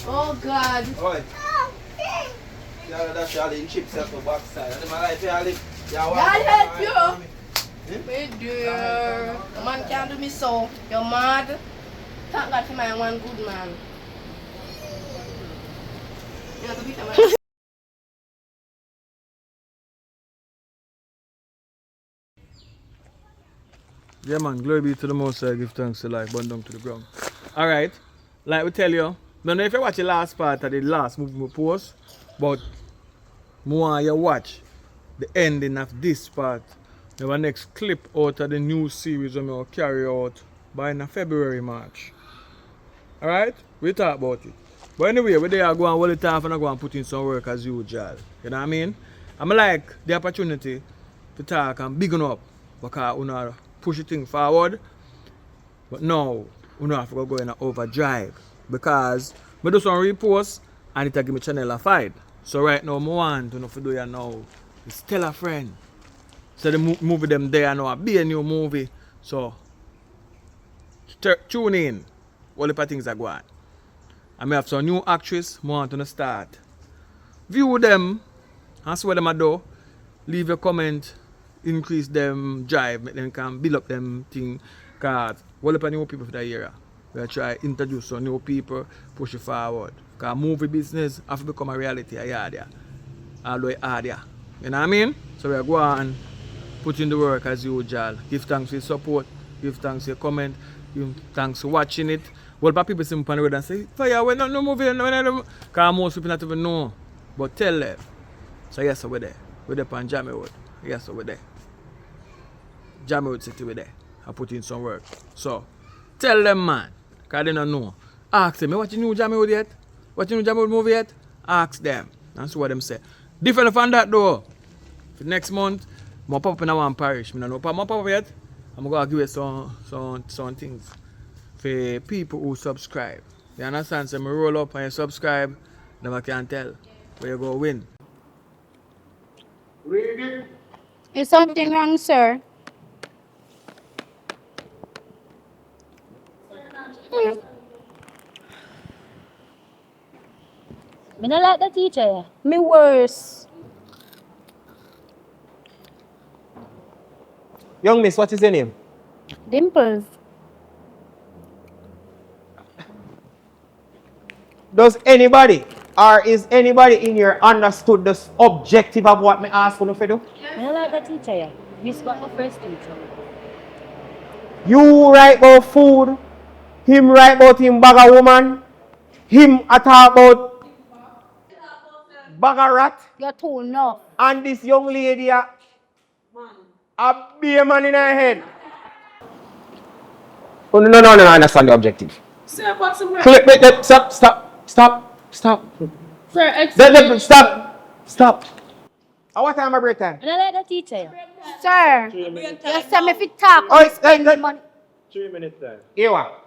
[SPEAKER 2] Oh, God.
[SPEAKER 10] Boy. Yeah, that's all the chips at the backside. And my life, yeah,
[SPEAKER 2] God help you. My dear. The man can't do me so. You're mad. Thank God for my one good man. You have to beat him.
[SPEAKER 7] Yeah, man, glory be to the Most High, give thanks to life, burn down to the ground. Alright, like we tell you, I don't know if you watch the last part of the last movie post, but I want you watch the ending of this part. The next clip out of the new series we will carry out by in February, March. Alright, we talk about it. But anyway, we there go and hold it off and I go and put in some work as usual. You know what I mean? I'm like the opportunity to talk and big up because we know push the thing forward. But now, we don't have to go in an overdrive because I do some reposts and it will give me channel a fight. So right now, I want to do it now. It's tell a friend. So the movie them there now, be a new movie. So tune in. All the things are going. I may have some new actress I want to start. View them and see what them do. Leave a comment. Increase them drive, make them can build up them thing. Cause all the new people for the area. We try introduce some new people, push it forward. Cause movie business have to become a reality there. Although it's hard there. You know what I mean? So we go on put in the work as usual. Give thanks for your support, give thanks for your comment, give thanks for watching it. Well, people see me on the road and say, Fire, we're not no movie, because most people not even know. But tell them. So yes, we're there. We're there on JAMMIWOOD. Yes, we're there. JAMMIWOOD City, we're there. I put in some work. So, tell them, man, because they don't know. Ask them, watch the new JAMMIWOOD yet? Watch the new JAMMIWOOD movie yet? Ask them. And see what them say. Different from that though. For next month, I'm pop up in one parish. I don't know if I'm pop up yet. I'm going to give you some things for people who subscribe. You understand? So I roll up and you subscribe, never can tell where you go win.
[SPEAKER 9] Is something wrong, sir?
[SPEAKER 1] Me not like the teacher.
[SPEAKER 9] Me worse.
[SPEAKER 11] Young miss, what is your name?
[SPEAKER 9] Dimples.
[SPEAKER 11] Does anybody or is anybody in here understood the objective of what me ask you to do?
[SPEAKER 1] Me not like the teacher. Miss got my first teacher.
[SPEAKER 11] You write about food, him write about him bag a woman, him a talk about bag a rat,
[SPEAKER 9] You're too enough.
[SPEAKER 11] and this young lady a be a man in her head. Oh, no, I understand the objective.
[SPEAKER 9] Sir, what's the word?
[SPEAKER 11] Stop. Stop.
[SPEAKER 9] Sir,
[SPEAKER 11] Stop. What time my break time?
[SPEAKER 1] Me not like the teacher.
[SPEAKER 9] Sir, you say me fit talk.
[SPEAKER 11] Oh, it's 3 minutes time. Here what?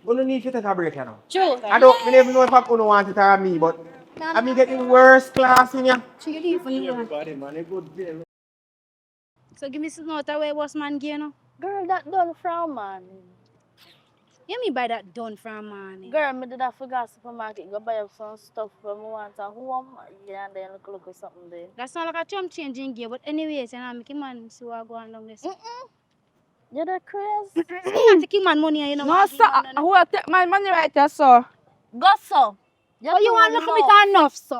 [SPEAKER 11] We don't need to take a break now.
[SPEAKER 1] True.
[SPEAKER 11] I don't even know if I'm going to want it or me, but I'm getting worse class in here.
[SPEAKER 9] So give me some note away what's man gear now. Girl, that done from man.
[SPEAKER 12] You mean by that done from money?
[SPEAKER 9] Girl, me did that for go supermarket, go buy up some stuff for me want at home. Yeah, and then look at something there.
[SPEAKER 12] That's not like a chump changing gear, but anyways, you know, make him man see what going down this.
[SPEAKER 9] You're that crazy?
[SPEAKER 12] So you take him man money and you know
[SPEAKER 9] No,
[SPEAKER 12] what
[SPEAKER 9] sir. Who will take my money right there, sir? Go, sir.
[SPEAKER 12] you want to look at me enough, so.